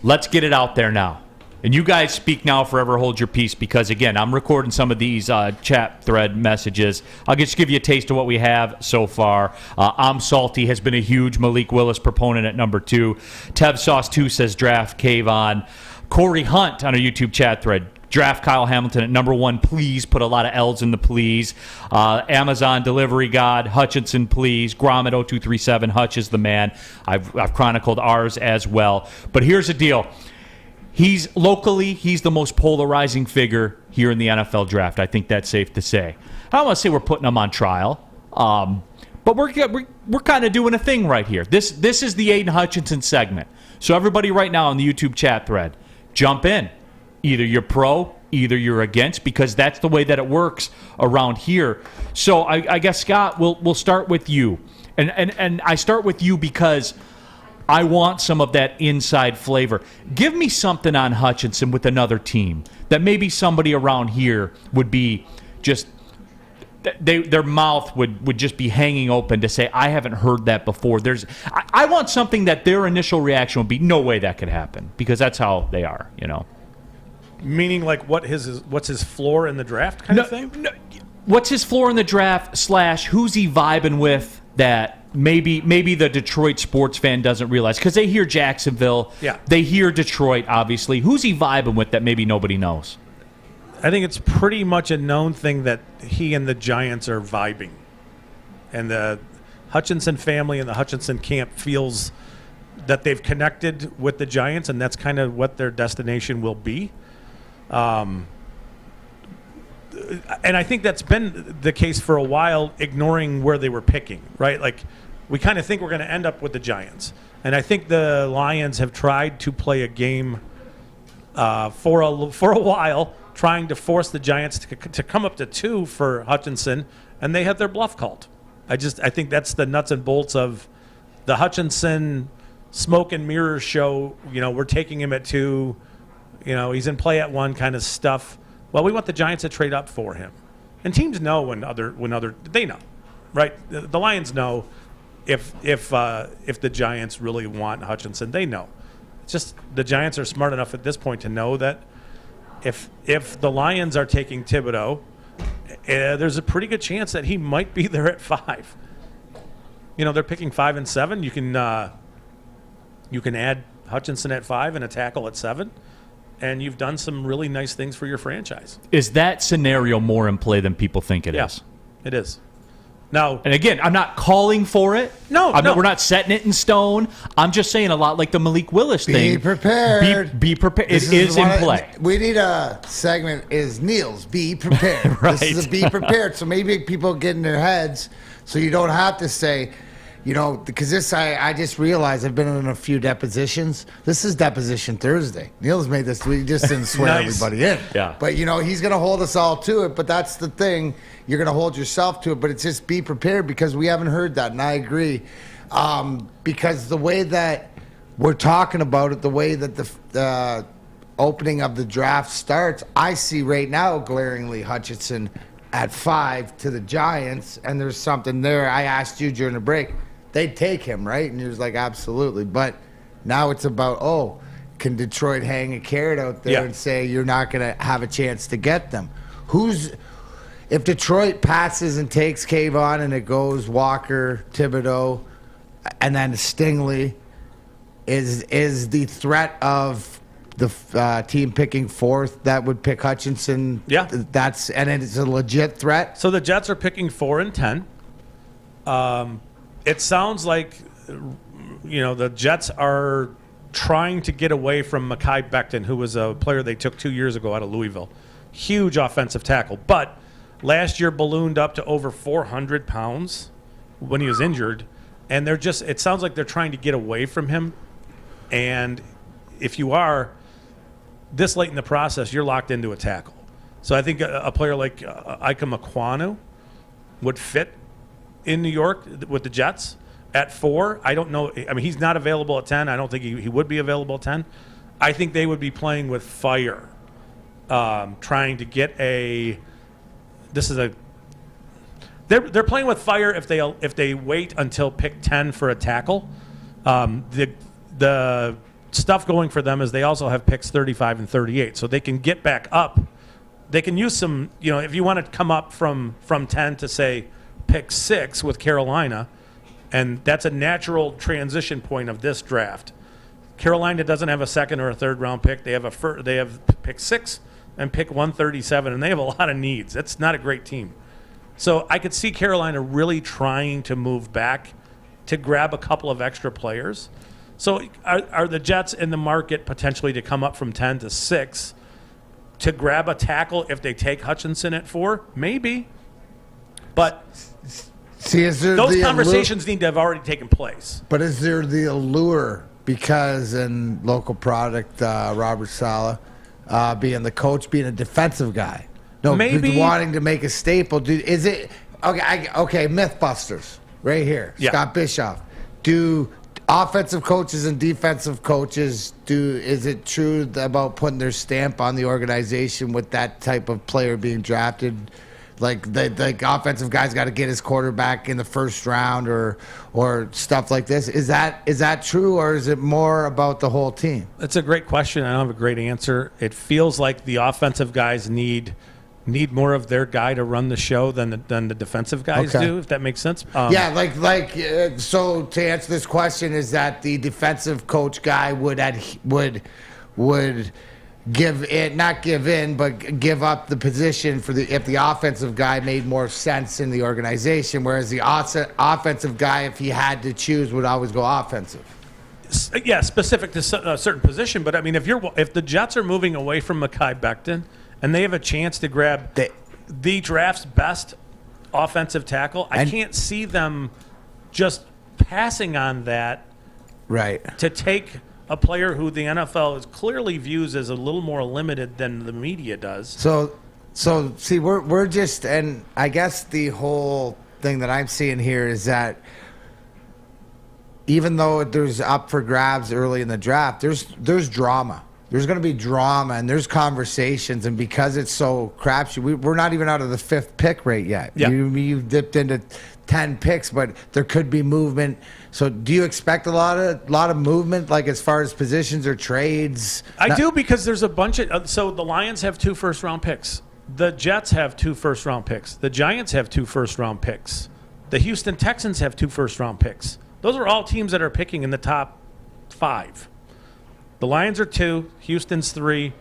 let's get it out there now. And you guys speak now, forever hold your peace, because, again, I'm recording some of these chat thread messages. I'll just give you a taste of what we have so far. I'm Salty has been a huge Malik Willis proponent at number 2. Tev Sauce 2 says draft Kayvon. Corey Hunt on our YouTube chat thread. Draft Kyle Hamilton at number 1, please. Put a lot of L's in the please. Amazon Delivery God, Hutchinson, please. Gromit 0237, Hutch is the man. I've chronicled ours as well. But here's the deal. He's the most polarizing figure here in the NFL draft. I think that's safe to say. I don't want to say we're putting him on trial, but we're kind of doing a thing right here. This is the Aidan Hutchinson segment. So everybody right now in the YouTube chat thread, jump in. Either you're pro, either you're against, because that's the way that it works around here. So I guess, Scott, we'll start with you. And I start with you because I want some of that inside flavor. Give me something on Hutchinson with another team that maybe somebody around here would be just their mouth would just be hanging open to say, I haven't heard that before. I want something that their initial reaction would be, no way that could happen, because that's how they are, you know. Meaning, like, what's his floor in the draft kind of thing? No, what's his floor in the draft / who's he vibing with that maybe the Detroit sports fan doesn't realize? Because they hear Jacksonville. Yeah. They hear Detroit, obviously. Who's he vibing with that maybe nobody knows? I think it's pretty much a known thing that he and the Giants are vibing. And the Hutchinson family and the Hutchinson camp feels that they've connected with the Giants, and that's kind of what their destination will be. And I think that's been the case for a while, ignoring where they were picking, right? Like, we kind of think we're going to end up with the Giants. And I think the Lions have tried to play a game for a while, trying to force the Giants to come up to 2 for Hutchinson, and they had their bluff called. I think that's the nuts and bolts of the Hutchinson smoke and mirrors show. You know, we're taking him at 2. You know, he's in play at 1 kind of stuff. Well, we want the Giants to trade up for him. And teams know when they know, right? The Lions know if the Giants really want Hutchinson, they know. It's just the Giants are smart enough at this point to know that if the Lions are taking Thibodeaux, there's a pretty good chance that he might be there at 5. They're picking 5 and 7. You can add Hutchinson at 5 and a tackle at 7, and you've done some really nice things for your franchise. Is that scenario more in play than people think it is? It is. Now, and again, I'm not calling for it. No. We're not setting it in stone. I'm just saying a lot like the Malik Willis thing. Be prepared. Be prepared. It is in play. We need a segment is Neal's Be Prepared. Right. This is a Be Prepared. So maybe people get in their heads so you don't have to say, because this, I just realized I've been in a few depositions. This is Deposition Thursday. Neal's made this. We just didn't swear Nice. everybody in. Yeah. But, he's going to hold us all to it. But that's the thing. You're going to hold yourself to it. But it's just be prepared because we haven't heard that. And I agree. Because the way that we're talking about it, the way that the opening of the draft starts, I see right now glaringly Hutchinson at 5 to the Giants. And there's something there. I asked you during the break. They'd take him, right? And he was like, absolutely. But now it's about, can Detroit hang a carrot out there and say you're not going to have a chance to get them? If Detroit passes and takes Kayvon and it goes Walker, Thibodeaux, and then Stingley, is the threat of the team picking 4th that would pick Hutchinson? Yeah. And it's a legit threat? So the Jets are picking 4 and 10. It sounds like, the Jets are trying to get away from Mekhi Becton, who was a player they took 2 years ago out of Louisville. Huge offensive tackle. But last year ballooned up to over 400 pounds when he was injured. And it sounds like they're trying to get away from him. And if you are this late in the process, you're locked into a tackle. So I think a player like Ike Mekwonu would fit in New York with the Jets at 4. I don't know. I mean, he's not available at 10. I don't think he would be available at 10. I think they would be playing with fire, trying to get They're playing with fire if they wait until pick 10 for a tackle. The stuff going for them is they also have picks 35 and 38, so they can get back up. They can use some. If you want to come up from 10 to say pick 6 with Carolina, and that's a natural transition point of this draft. Carolina doesn't have a 2nd or a 3rd round pick. They have pick 6 and pick 137, and they have a lot of needs. That's not a great team. So I could see Carolina really trying to move back to grab a couple of extra players. So are the Jets in the market potentially to come up from 10 to 6 to grab a tackle if they take Hutchinson at 4? Maybe. But those conversations need to have already taken place. But is there the allure, because in local product, Robert Saleh, being the coach, being a defensive guy, maybe wanting to make a staple? Is it okay? Mythbusters right here. Yeah. Scott Bischoff. Do offensive coaches and defensive coaches is it true about putting their stamp on the organization with that type of player being drafted? Like the offensive guy's got to get his quarterback in the 1st round or stuff like this. Is that true, or is it more about the whole team? That's a great question. I don't have a great answer. It feels like the offensive guys need more of their guy to run the show than the defensive guys do, if that makes sense. So to answer this question, is that the defensive coach guy would give up the position if the offensive guy made more sense in the organization, whereas the offensive guy, if he had to choose, would always go offensive. Yeah, specific to a certain position. But I mean, if the Jets are moving away from Mekhi Becton and they have a chance to grab the draft's best offensive tackle, I can't see them just passing on that. Right. To take a player who the NFL clearly views as a little more limited than the media does. So see, we're just, and I guess the whole thing that I'm seeing here is that even though there's up for grabs early in the draft, there's drama. there's going to be drama and there's conversations, and because it's so crapshoot, we're not even out of the 5th pick rate yet. Yeah. You've dipped into 10 picks, but there could be movement. So do you expect a lot of movement, like as far as positions or trades? I do, because there's a bunch of so the Lions have 2 first-round picks. The Jets have 2 first-round picks. The Giants have 2 first-round picks. The Houston Texans have 2 first-round picks. Those are all teams that are picking in the top 5. The Lions are 2, Houston's 3,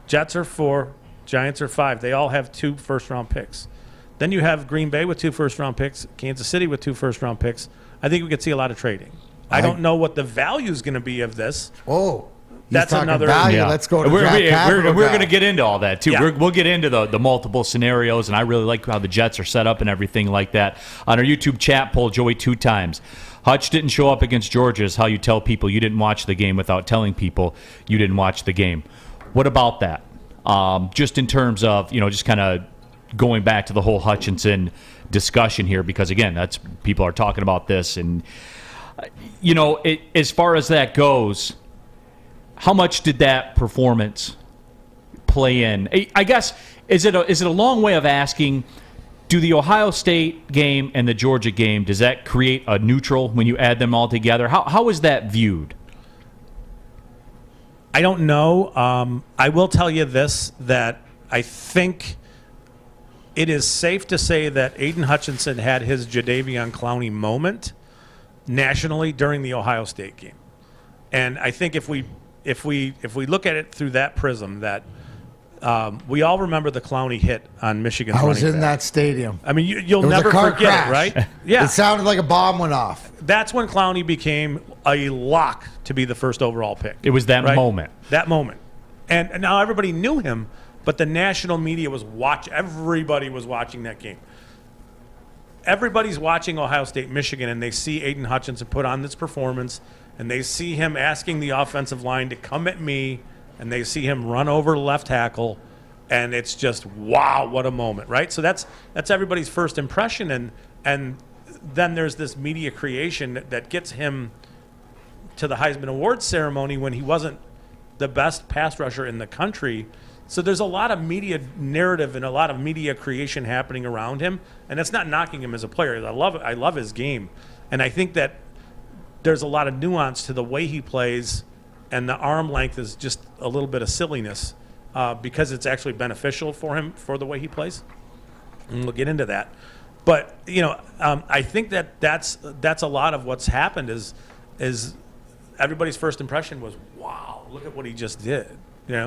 Jets are 4, Giants are 5. They all have 2 first-round picks. Then you have Green Bay with 2 first-round picks, Kansas City with 2 first-round picks. I think we could see a lot of trading. I don't know what the value is going to be of this. Oh, that's another value. Yeah. Let's go to we're capital. We're going to get into all that too. Yeah. We'll get into the multiple scenarios, and I really like how the Jets are set up and everything like that. On our YouTube chat poll, Joey 2 times. Hutch didn't show up against Georgia is how you tell people you didn't watch the game without telling people you didn't watch the game. What about that? Just in terms of, just kind of going back to the whole Hutchinson discussion here, because again, that's people are talking about this, and as far as that goes, how much did that performance play in? I guess is it a long way of asking? Do the Ohio State game and the Georgia game, does that create a neutral when you add them all together? How is that viewed? I don't know. I will tell you this, that I think it is safe to say that Aidan Hutchinson had his Jadeveon Clowney moment nationally during the Ohio State game. And I think if we look at it through that prism, that we all remember the Clowney hit on Michigan's running back. I was in that stadium. I mean, you'll never forget crash. it, right? Yeah. It sounded like a bomb went off. That's when Clowney became a lock to be the first overall pick. It was that moment. That moment. And now everybody knew him, but the national media was everybody was watching that game. Everybody's watching Ohio State, Michigan, and they see Aidan Hutchinson put on this performance, and they see him asking the offensive line to come at me, and they see him run over left tackle, and it's just, wow, what a moment, right? So that's everybody's first impression, and then there's this media creation that gets him to the Heisman Awards ceremony when he wasn't the best pass rusher in the country. So there's a lot of media narrative and a lot of media creation happening around him, and it's not knocking him as a player. I love his game, and I think that there's a lot of nuance to the way he plays, and the arm length is just a little bit of silliness because it's actually beneficial for him for the way he plays. And we'll get into that. But I think that's a lot of what's happened is everybody's first impression was, wow, look at what he just did.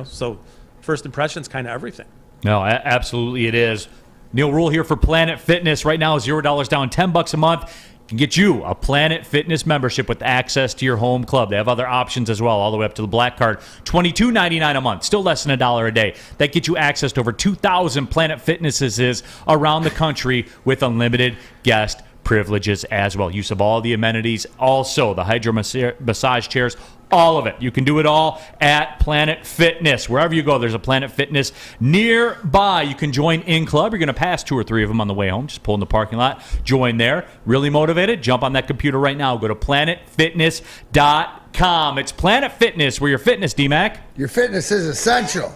So first impression's kind of everything. No, absolutely it is. Neal Rule here for Planet Fitness. Right now, $0 down, $10 a month. Can get you a Planet Fitness membership with access to your home club. They have other options as well, all the way up to the Black Card. $22.99 a month, still less than $1 a day. That gets you access to over 2,000 Planet Fitnesses around the country with unlimited guest privileges as well. Use of all the amenities, also the hydro massage chairs, all of it. You can do it all at Planet Fitness. Wherever you go, there's a Planet Fitness nearby. You can join in club. You're going to pass 2 or 3 of them on the way home. Just pull in the parking lot. Join there. Really motivated? Jump on that computer right now. Go to planetfitness.com. It's Planet Fitness. Where your fitness, D-Mac. Your fitness is essential.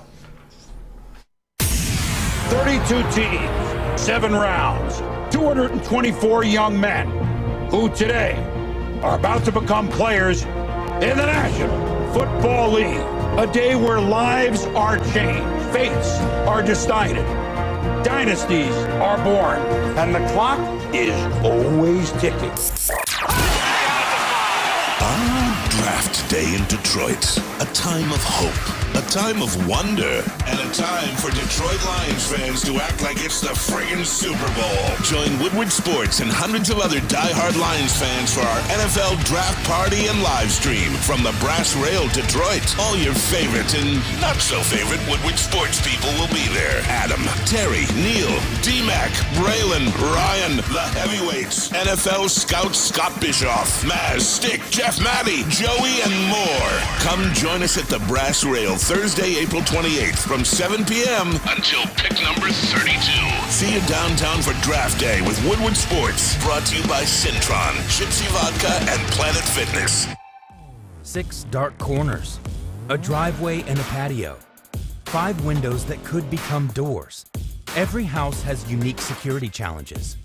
32 teams, 7 rounds, 224 young men who today are about to become players in the National Football League. A day where lives are changed, fates are decided, dynasties are born, and the clock is always ticking. Draft day in Detroit. A time of hope, a time of wonder, and a time for Detroit Lions fans to act like it's the friggin' Super Bowl. Join Woodward Sports and hundreds of other diehard Lions fans for our NFL draft party and live stream from the Brass Rail Detroit. All your favorite and not so favorite Woodward Sports people will be there. Adam, Terry, Neal, D-Mac, Braylon, Ryan, the heavyweights, NFL scout Scott Bischoff, Maz, Stick, Jeff Maddie, Joey, and more. Come join us at the Brass Rail Thursday, April 28th from 7 p.m. until pick number 32. See you downtown for draft day with Woodward Sports. Brought to you by Cintron, Gypsy Vodka, and Planet Fitness. 6 dark corners, a driveway and a patio, 5 windows that could become doors. Every house has unique security challenges.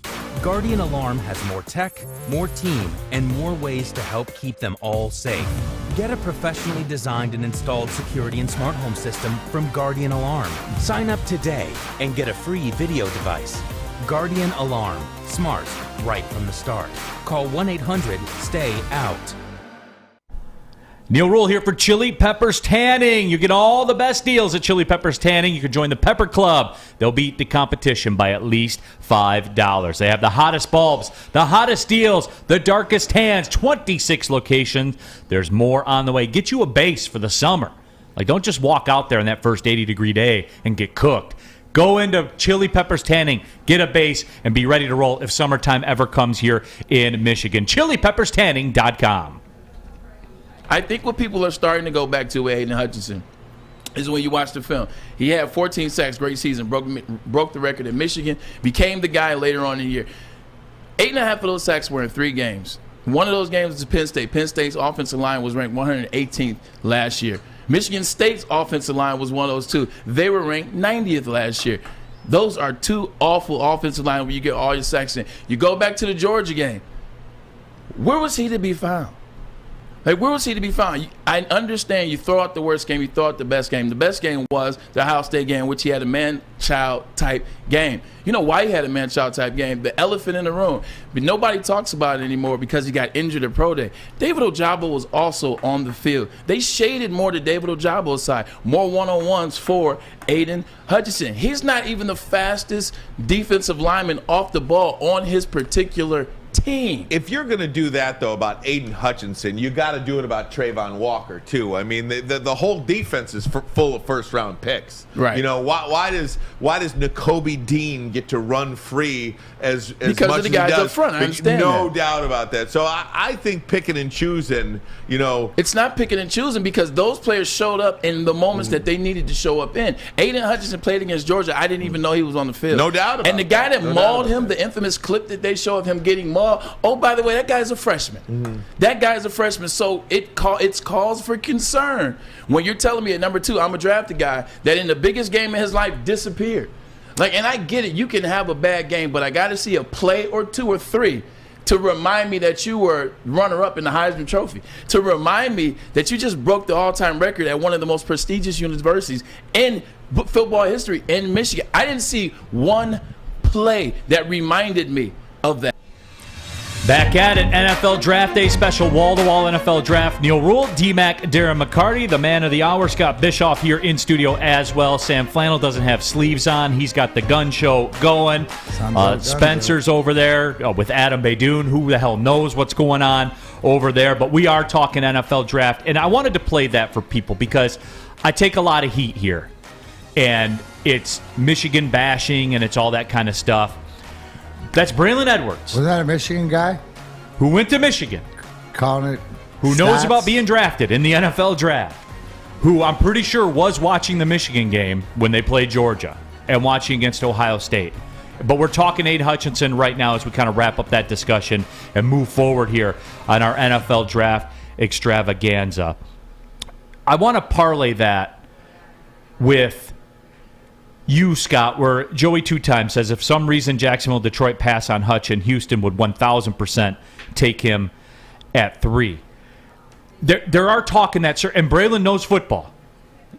Guardian Alarm has more tech, more team, and more ways to help keep them all safe. Get a professionally designed and installed security and smart home system from Guardian Alarm. Sign up today and get a free video device. Guardian Alarm. Smart, right from the start. Call 1-800-STAY-OUT. Neal Rule here for Chili Peppers Tanning. You get all the best deals at Chili Peppers Tanning. You can join the Pepper Club. They'll beat the competition by at least $5. They have the hottest bulbs, the hottest deals, the darkest tans, 26 locations. There's more on the way. Get you a base for the summer. Like, don't just walk out there on that first 80-degree day and get cooked. Go into Chili Peppers Tanning, get a base, and be ready to roll if summertime ever comes here in Michigan. ChiliPeppersTanning.com. I think what people are starting to go back to with Aidan Hutchinson is when you watch the film. He had 14 sacks, great season, broke the record in Michigan, became the guy later on in the year. 8.5 of those sacks were in 3 games. One of those games was Penn State. Penn State's offensive line was ranked 118th last year. Michigan State's offensive line was one of those 2. They were ranked 90th last year. Those are 2 awful offensive lines where you get all your sacks in. You go back to the Georgia game. Where was he to be found? Like, where was he to be found? I understand you throw out the worst game, you throw out the best game. The best game was the Ohio State game, which he had a man-child type game. You know why he had a man-child type game? The elephant in the room. But nobody talks about it anymore because he got injured at pro day. David Ojabo was also on the field. They shaded more to David Ojabo's side, more one-on-ones for Aidan Hutchinson. He's not even the fastest defensive lineman off the ball on his particular team. If you're going to do that, though, about Aidan Hutchinson, you got to do it about Trayvon Walker, too. I mean, the whole defense is full of first-round picks. Right. You know, why does Nakobe Dean get to run free as because much of the as guys he does? up front. I understand no that. doubt about that. So I think picking and choosing, you know. It's not picking and choosing because those players showed up in the moments that they needed to show up in. Aidan Hutchinson played against Georgia. I didn't even know he was on the field. No doubt about it. And the guy that mauled him, the infamous clip that they show of him getting mauled, oh, by the way, that guy's a freshman. That guy's a freshman. So it's cause for concern when you're telling me at number 2, I'm a drafted guy that in the biggest game of his life disappeared. Like, and I get it. You can have a bad game, but I got to see a play or 2 or 3 to remind me that you were runner-up in the Heisman Trophy, to remind me that you just broke the all-time record at one of the most prestigious universities in football history in Michigan. I didn't see one play that reminded me of that. Back at it, NFL Draft Day special, wall-to-wall NFL Draft. Neal Rule, D-Mac, Darren McCarty, the man of the hour. Scott Bischoff here in studio as well. Sam Flannel doesn't have sleeves on. He's got the gun show going. Spencer's over there with Adam Baydoun. Who the hell knows what's going on over there? But we are talking NFL Draft, and I wanted to play that for people because I take a lot of heat here, and it's Michigan bashing, and it's all that kind of stuff. That's Braylon Edwards. Was that a Michigan guy? Who went to Michigan. Calling it Who stats? knows about being drafted in the NFL draft. Who I'm pretty sure was watching the Michigan game when they played Georgia and watching against Ohio State. But we're talking Aidan Hutchinson right now as we kind of wrap up that discussion and move forward here on our NFL draft extravaganza. I want to parlay that with you, Scott, where Joey 2-time says if some reason Jacksonville, Detroit pass on Hutch and Houston would 1,000% take him at 3. There are talk in that, and Braylon knows football.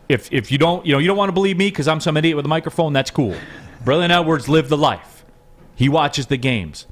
If you don't, you don't want to believe me because I'm some idiot with a microphone, that's cool. Braylon Edwards lived the life. He watches the games.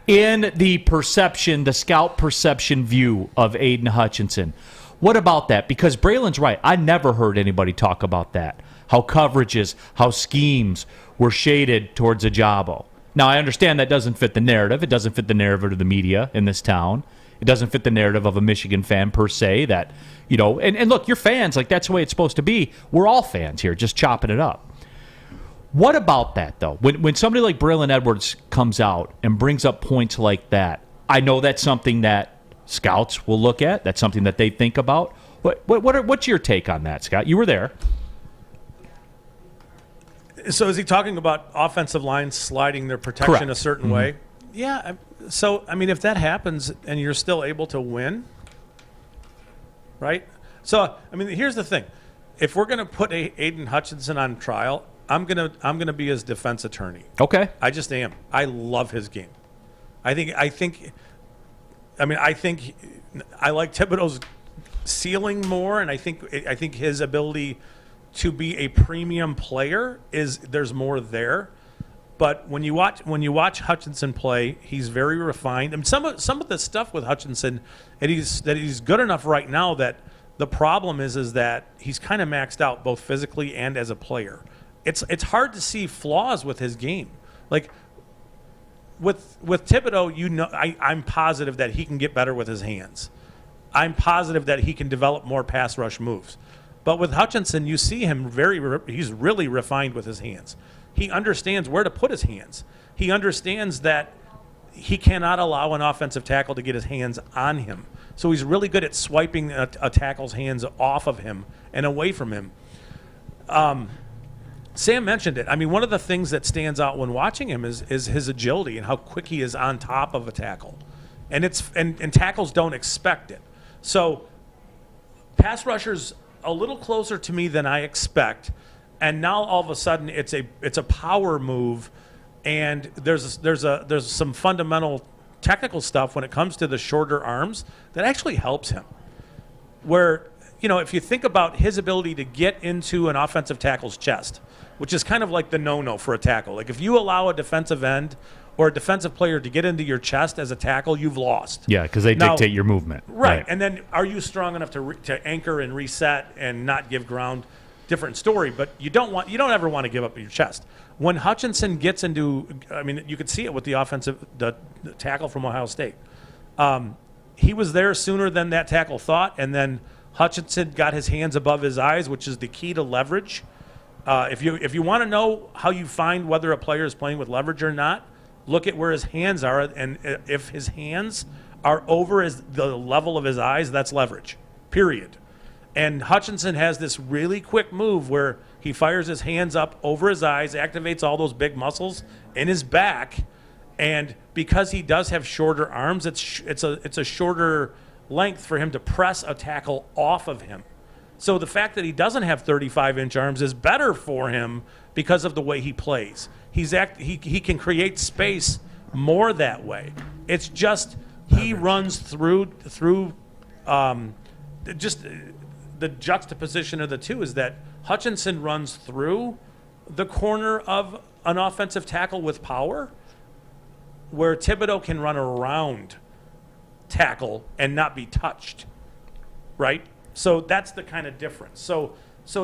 In the perception, the scout perception view of Aidan Hutchinson, what about that? Because Braylon's right. I never heard anybody talk about that. How coverages, how schemes were shaded towards Ojabo. Now, I understand that doesn't fit the narrative. It doesn't fit the narrative of the media in this town. It doesn't fit the narrative of a Michigan fan per se that, and look, you're fans. Like, that's the way it's supposed to be. We're all fans here, just chopping it up. What about that, though? When somebody like Braylon Edwards comes out and brings up points like that, I know that's something that scouts will look at. That's something that they think about. What's your take on that, Scott? You were there. So is he talking about offensive lines sliding their protection Correct. a certain way? Yeah. So, I mean, if that happens and you're still able to win, right? So, I mean, here's the thing. If we're going to put Aidan Hutchinson on trial, I'm gonna be his defense attorney. Okay. I just am. I love his game. I think I like Thibodeau's ceiling more, and I think his ability to be a premium player there's more there. But when you watch Hutchinson play, he's very refined. And some of the stuff with Hutchinson, that he's good enough right now that the problem is that he's kind of maxed out both physically and as a player. It's hard to see flaws with his game. Like with Thibodeaux, I'm positive that he can get better with his hands. I'm positive that he can develop more pass rush moves. But with Hutchinson, you see him he's really refined with his hands. He understands where to put his hands. He understands that he cannot allow an offensive tackle to get his hands on him. So he's really good at swiping a tackle's hands off of him and away from him. Sam mentioned it. I mean, one of the things that stands out when watching him is his agility and how quick he is on top of a tackle. And tackles don't expect it. So pass rushers a little closer to me than I expect. And now all of a sudden it's a power move, and there's some fundamental technical stuff when it comes to the shorter arms that actually helps him. Where, if you think about his ability to get into an offensive tackle's chest, which is kind of like the no-no for a tackle. Like if you allow a defensive end or a defensive player to get into your chest as a tackle, you've lost. Yeah, because they dictate your movement. Right. And then are you strong enough to anchor and reset and not give ground? Different story, but you don't ever want to give up your chest. When Hutchinson gets into, you could see it with the tackle from Ohio State. He was there sooner than that tackle thought, and then Hutchinson got his hands above his eyes, which is the key to leverage. If you want to know how you find whether a player is playing with leverage or not, look at where his hands are, and if his hands are over the level of his eyes, that's leverage, period. And Hutchinson has this really quick move where he fires his hands up over his eyes, activates all those big muscles in his back, and because he does have shorter arms, it's a shorter length for him to press a tackle off of him. So the fact that he doesn't have 35-inch arms is better for him because of the way he plays. He can create space more that way. It's just he runs through just. The juxtaposition of the two is that Hutchinson runs through the corner of an offensive tackle with power, where Thibodeaux can run around tackle and not be touched, right? So that's the kind of difference. So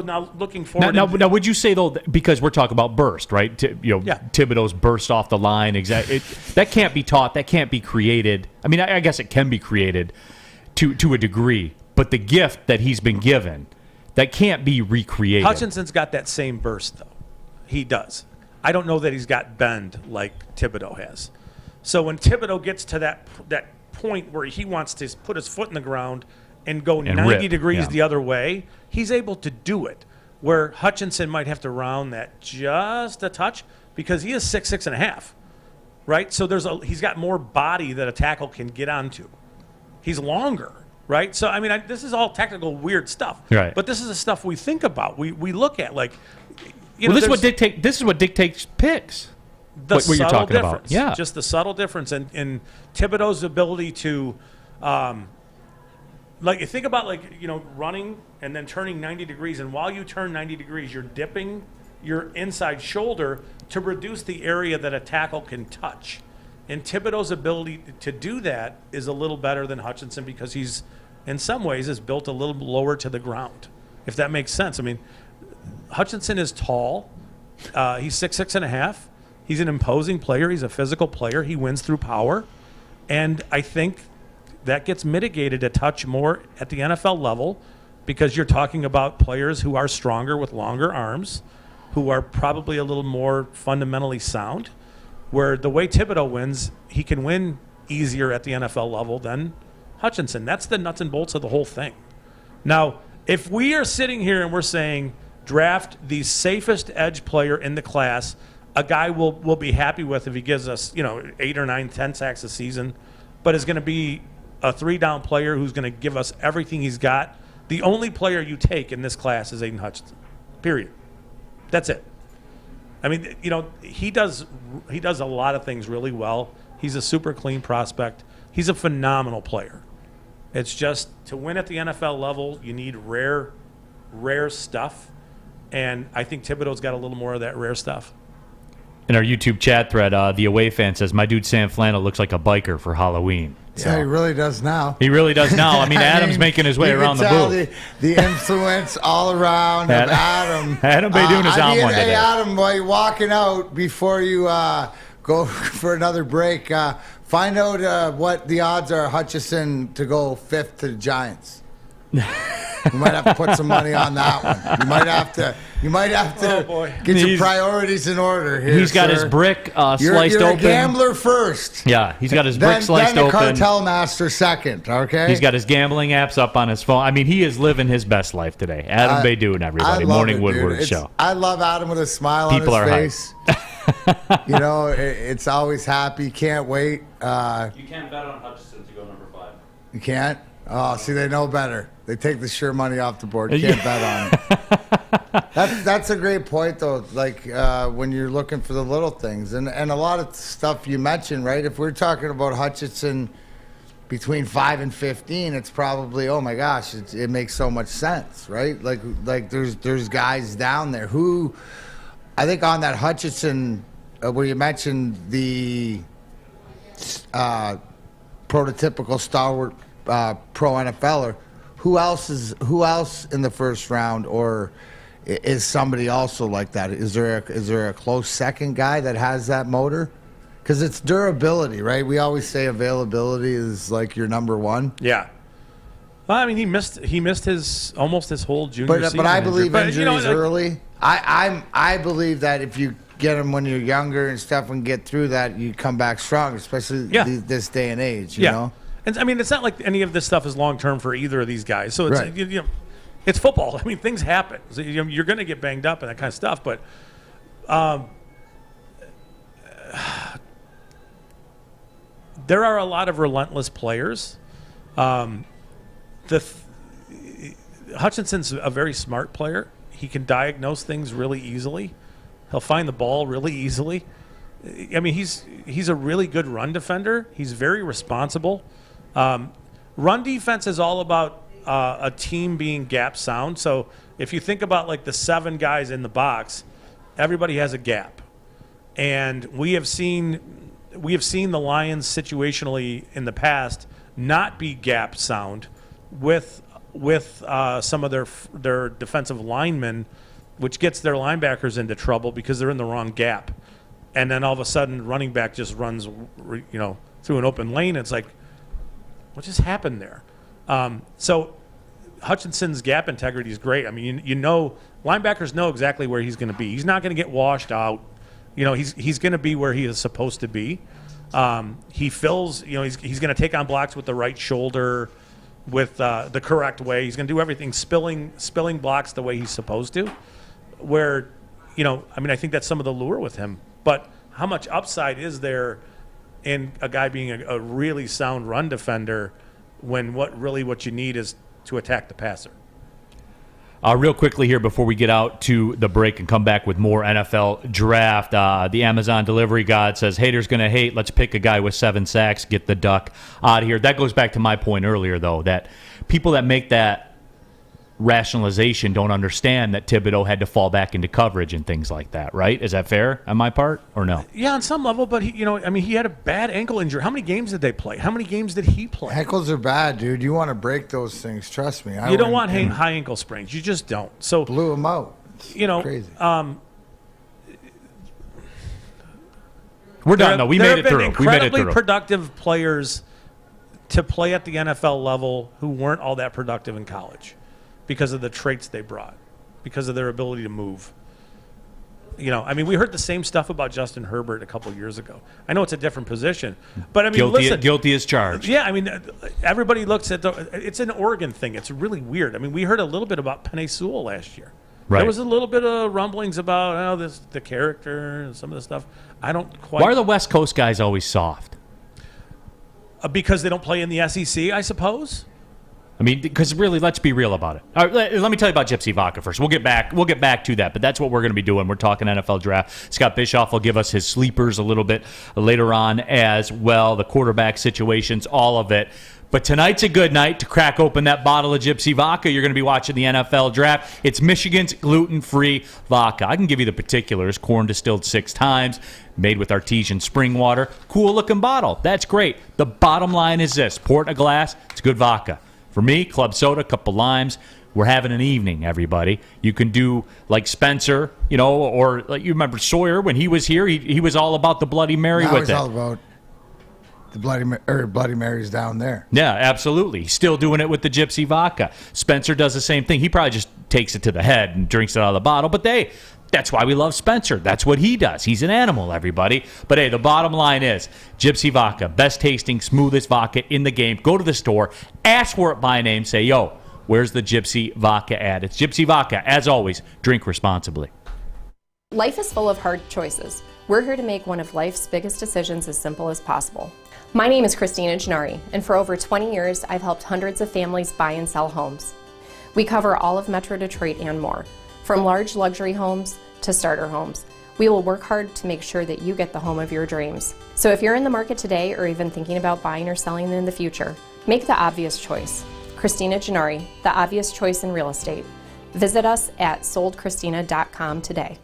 now looking forward. Now, would you say though, because we're talking about burst, right? Thibodeaux's burst off the line, exactly. That can't be taught. That can't be created. I mean, I guess it can be created to a degree. But the gift that he's been given, that can't be recreated. Hutchinson's got that same burst, though. He does. I don't know that he's got bend like Thibodeaux has. So when Thibodeaux gets to that point where he wants to put his foot in the ground and go 90 degrees the other way, he's able to do it. Where Hutchinson might have to round that just a touch because he is 6'6.5", right? So he's got more body that a tackle can get onto. He's longer. Right, so this is all technical, weird stuff. Right, but this is the stuff we think about. We look at this is what dictates picks. What you're talking difference. about, just the subtle difference in Thibodeaux's ability to, think about running and then turning 90 degrees, and while you turn 90 degrees, you're dipping your inside shoulder to reduce the area that a tackle can touch. And Thibodeaux's ability to do that is a little better than Hutchinson because he's, in some ways, is built a little lower to the ground, if that makes sense. I mean, Hutchinson is tall. He's 6'6.5". He's an imposing player. He's a physical player. He wins through power. And I think that gets mitigated a touch more at the NFL level because you're talking about players who are stronger with longer arms, who are probably a little more fundamentally sound. Where the way Thibodeaux wins, he can win easier at the NFL level than Hutchinson. That's the nuts and bolts of the whole thing. Now, if we are sitting here and we're saying draft the safest edge player in the class, a guy we'll be happy with if he gives us 8 or 9, 10 sacks a season, but is going to be a 3-down player who's going to give us everything he's got The only player you take in this class is Aidan Hutchinson. Period. That's it. I mean, he does a lot of things really well. He's a super clean prospect. He's a phenomenal player. It's just to win at the NFL level, you need rare stuff. And I think Thibodeaux's got a little more of that rare stuff. In our YouTube chat thread, the away fan says, my dude Sam Flannel looks like a biker for Halloween. Yeah, he really does now. He really does now. I mean, Adam's making his way around the booth. The influence all around of Adam. Adam Baydoun is on one today. Hey, Adam, while you're walking out, before you go for another break, find out what the odds are Hutchinson to go 5th to the Giants. You might have to put some money on that one. You might have to get your priorities in order here. He's got his brick sliced you're open. You're a gambler first. Yeah, he's got his brick sliced then open. Then the cartel master second, okay? He's got his gambling apps up on his phone. I mean, he is living his best life today. Adam Baydoun, everybody. Morning Woodward show. I love Adam with a smile People on his face. It's always happy. Can't wait. You can't bet on Hutchinson to go number 5. You can't? Oh, see, they know better. They take the sure money off the board. You can't bet on it. That's a great point, though. Like when you're looking for the little things, and a lot of stuff you mentioned, right? If we're talking about Hutchinson between 5 and 15, it's probably, oh my gosh, it makes so much sense, right? Like there's guys down there who, I think on that Hutchinson where you mentioned the prototypical stalwart pro NFLer. Who else in the first round, or is somebody also like that? Is there a close second guy that has that motor? Because it's durability, right? We always say availability is like your number one. Yeah. Well, I mean, he missed almost his whole junior season. But I believe injuries early. I believe that if you get them when you're younger and stuff and get through that, you come back strong, especially this day and age. You know. And I mean, it's not like any of this stuff is long term for either of these guys. So it's it's football. I mean, things happen. So, you're going to get banged up and that kind of stuff. But there are a lot of relentless players. Hutchinson's a very smart player. He can diagnose things really easily. He'll find the ball really easily. I mean, he's a really good run defender. He's very responsible. Run defense is all about a team being gap sound. So if you think about like the 7 guys in the box, everybody has a gap, and we have seen the Lions situationally in the past not be gap sound with some of their defensive linemen, which gets their linebackers into trouble because they're in the wrong gap, and then all of a sudden running back just runs through an open lane. It's like, what just happened there? So Hutchinson's gap integrity is great. I mean, linebackers know exactly where he's going to be. He's not going to get washed out. He's going to be where he is supposed to be. He fills. He's going to take on blocks with the right shoulder, with the correct way. He's going to do everything spilling blocks the way he's supposed to. Where, I think that's some of the lure with him. But how much upside is there in a guy being a really sound run defender when what you need is to attack the passer? Real quickly here before we get out to the break and come back with more NFL draft, the Amazon delivery god says, haters going to hate. Let's pick a guy with 7 sacks, get the duck out of here. That goes back to my point earlier, though, that people that make that rationalization don't understand that Thibodeaux had to fall back into coverage and things like that, right? Is that fair on my part or no? Yeah, on some level, but he had a bad ankle injury. How many games did they play? How many games did he play? Ankles are bad, dude. You want to break those things, trust me. You don't want high ankle sprains. You just don't. So blew him out. It's crazy. We're done, though. We made it through. There have been incredibly productive players to play at the NFL level who weren't all that productive in college, because of the traits they brought, because of their ability to move. We heard the same stuff about Justin Herbert a couple years ago. I know it's a different position, but guilty as charged. Yeah, everybody looks at it's an Oregon thing. It's really weird. We heard a little bit about Penei Sewell last year. Right. There was a little bit of rumblings about the character and some of the stuff. I don't quite. Why are the West Coast guys always soft? Because they don't play in the SEC, I suppose. I mean, because really, let's be real about it. All right, let me tell you about Gypsy Vodka first. We'll get back to that, but that's what we're going to be doing. We're talking NFL draft. Scott Bischoff will give us his sleepers a little bit later on as well, the quarterback situations, all of it. But tonight's a good night to crack open that bottle of Gypsy Vodka. You're going to be watching the NFL draft. It's Michigan's gluten-free vodka. I can give you the particulars. Corn distilled 6 times, made with artesian spring water. Cool-looking bottle. That's great. The bottom line is this. Pour it in a glass. It's good vodka. For me, club soda, a couple limes. We're having an evening, everybody. You can do like Spencer, or like you remember Sawyer when he was here. He was all about the Bloody Mary now with he's it. All about the Bloody Mary's down there. Yeah, absolutely. He's still doing it with the Gypsy Vodka. Spencer does the same thing. He probably just takes it to the head and drinks it out of the bottle. But that's why we love Spencer. That's what he does. He's an animal, everybody. But hey, the bottom line is Gypsy Vodka, best tasting, smoothest vodka in the game. Go to the store, ask for it by name, say, yo, where's the Gypsy Vodka at? It's Gypsy Vodka. As always, drink responsibly. Life is full of hard choices. We're here to make one of life's biggest decisions as simple as possible. My name is Christina Gennari, and for over 20 years, I've helped hundreds of families buy and sell homes. We cover all of Metro Detroit and more. From large luxury homes to starter homes, we will work hard to make sure that you get the home of your dreams. So if you're in the market today or even thinking about buying or selling in the future, make the obvious choice. Christina Gennari, the obvious choice in real estate. Visit us at soldchristina.com today.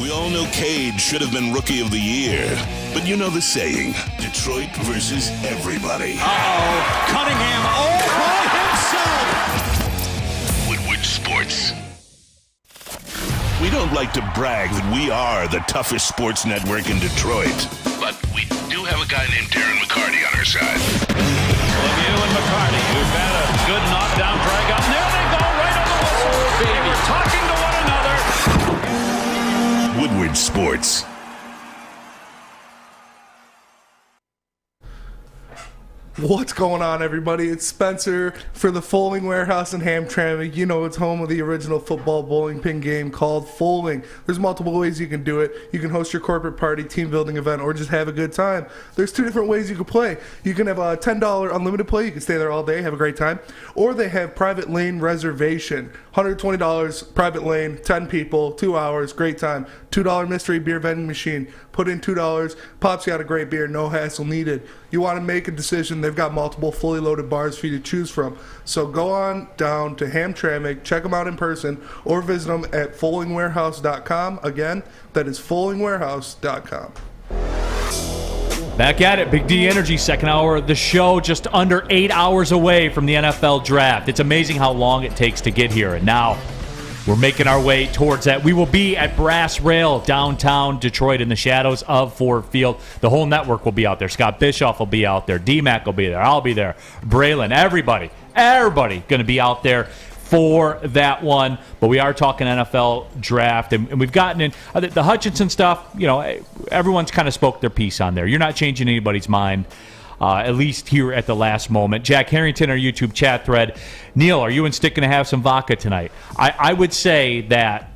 We all know Cade should have been Rookie of the Year, but you know the saying, Detroit versus everybody. Uh-oh, Cunningham all by himself! Woodward Sports. We don't like to brag that we are the toughest sports network in Detroit, but we do have a guy named Darren McCarty on our side. Neal and McCarty, who've had a good knockdown drag up. There they go, right on the whistle. They were talking to one another. Woodward Sports. What's going on, everybody? It's Spencer for the Foaling Warehouse in Hamtramck. You know it's home of the original football bowling pin game called Foaling. There's multiple ways you can do it. You can host your corporate party, team building event, or just have a good time. There's 2 different ways you can play. You can have a $10 unlimited play. You can stay there all day, have a great time. Or they have private lane reservation. $120 private lane, 10 people, 2 hours, great time. $2 mystery beer vending machine. Put in $2, pops you out a great beer, no hassle needed. You want to make a decision, they've got multiple fully loaded bars for you to choose from. So go on down to Hamtramck, check them out in person, or visit them at foalingwarehouse.com. Again, that is foalingwarehouse.com. Back at it, Big D Energy, second hour of the show, just under 8 hours away from the NFL draft. It's amazing how long it takes to get here, and now we're making our way towards that. We will be at Brass Rail, downtown Detroit, in the shadows of Ford Field. The whole network will be out there. Scott Bischoff will be out there. D-Mac will be there. I'll be there. Braylon, everybody going to be out there for that one. But we are talking NFL draft, and we've gotten in the Hutchinson stuff. Everyone's kind of spoke their piece on there. You're not changing anybody's mind. At least here at the last moment. Jack Harrington, our YouTube chat thread. Neal, are you and Stick going to have some vodka tonight? I would say that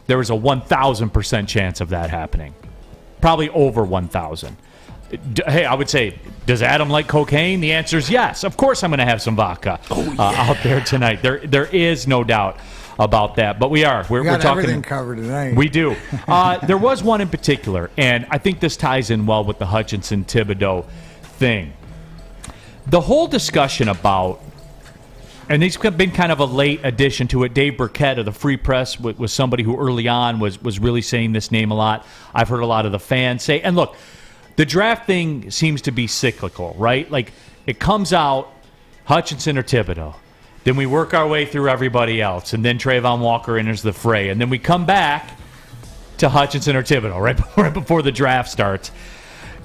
there is a 1,000% chance of that happening. Probably over 1,000. Hey, I would say, does Adam like cocaine? The answer is yes. Of course I'm going to have some vodka out there tonight. There is no doubt about that. But we're talking everything covered tonight. We do. There was one in particular, and I think this ties in well with the Hutchinson Thibodeaux thing. The whole discussion about, and it's been kind of a late addition to it, Dave Burkett of the Free Press was somebody who early on was really saying this name a lot. I've heard a lot of the fans say, and look, the draft thing seems to be cyclical, right? Like, it comes out, Hutchinson or Thibodeaux. Then we work our way through everybody else, and then Trayvon Walker enters the fray, and then we come back to Hutchinson or Thibodeaux right before the draft starts.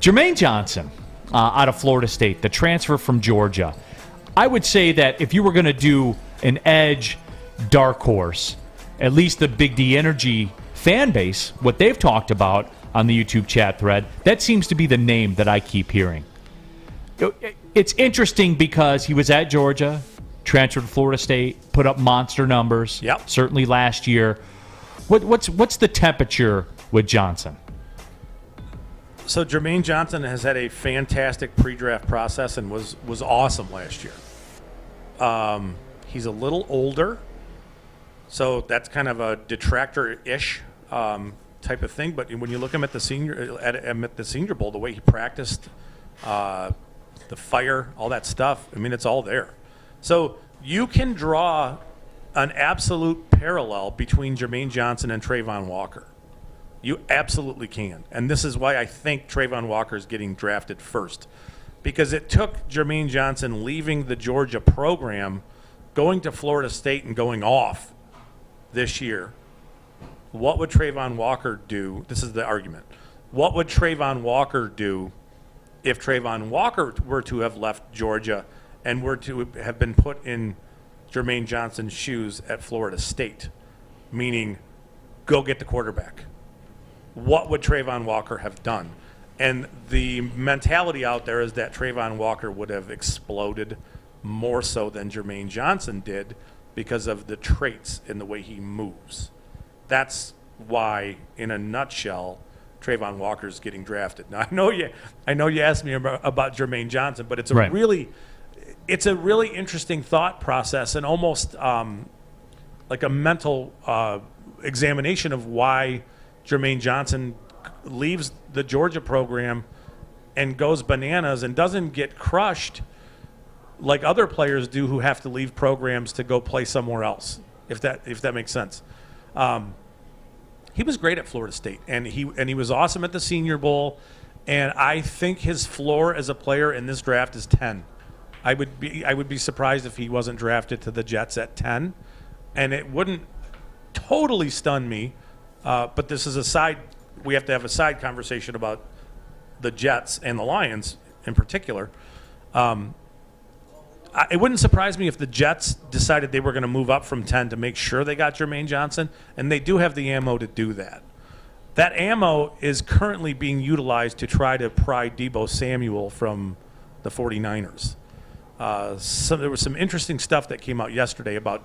Jermaine Johnson, out of Florida State, the transfer from Georgia. I would say that if you were going to do an edge dark horse, at least the Big D Energy fan base, what they've talked about on the YouTube chat thread, that seems to be the name that I keep hearing. It's interesting because he was at Georgia, transferred to Florida State, put up monster numbers, certainly last year. What's the temperature with Johnson? So Jermaine Johnson has had a fantastic pre-draft process and was awesome last year. He's a little older, so that's kind of a detractor-ish type of thing. But when you look him at the Senior Bowl, the way he practiced, the fire, all that stuff, I mean, it's all there. So you can draw an absolute parallel between Jermaine Johnson and Trayvon Walker. You absolutely can. And this is why I think Trayvon Walker is getting drafted first. Because it took Jermaine Johnson leaving the Georgia program, going to Florida State and going off this year. What would Trayvon Walker do? This is the argument. What would Trayvon Walker do if Trayvon Walker were to have left Georgia and were to have been put in Jermaine Johnson's shoes at Florida State? Meaning, go get the quarterback. What would Trayvon Walker have done? And the mentality out there is that Trayvon Walker would have exploded more so than Jermaine Johnson did because of the traits in the way he moves. That's why, in a nutshell, Trayvon Walker's getting drafted. Now, I know you asked me about Jermaine Johnson, but it's a really interesting thought process and almost like a mental examination of why Jermaine Johnson leaves the Georgia program and goes bananas and doesn't get crushed like other players do who have to leave programs to go play somewhere else, if that makes sense. He was great at Florida State, and he was awesome at the Senior Bowl, and I think his floor as a player in this draft is 10. I would be surprised if he wasn't drafted to the Jets at 10, and it wouldn't totally stun me. But this is we have to have a side conversation about the Jets and the Lions in particular. It wouldn't surprise me if the Jets decided they were going to move up from 10 to make sure they got Jermaine Johnson, and they do have the ammo to do that. That ammo is currently being utilized to try to pry Deebo Samuel from the 49ers. So there was some interesting stuff that came out yesterday about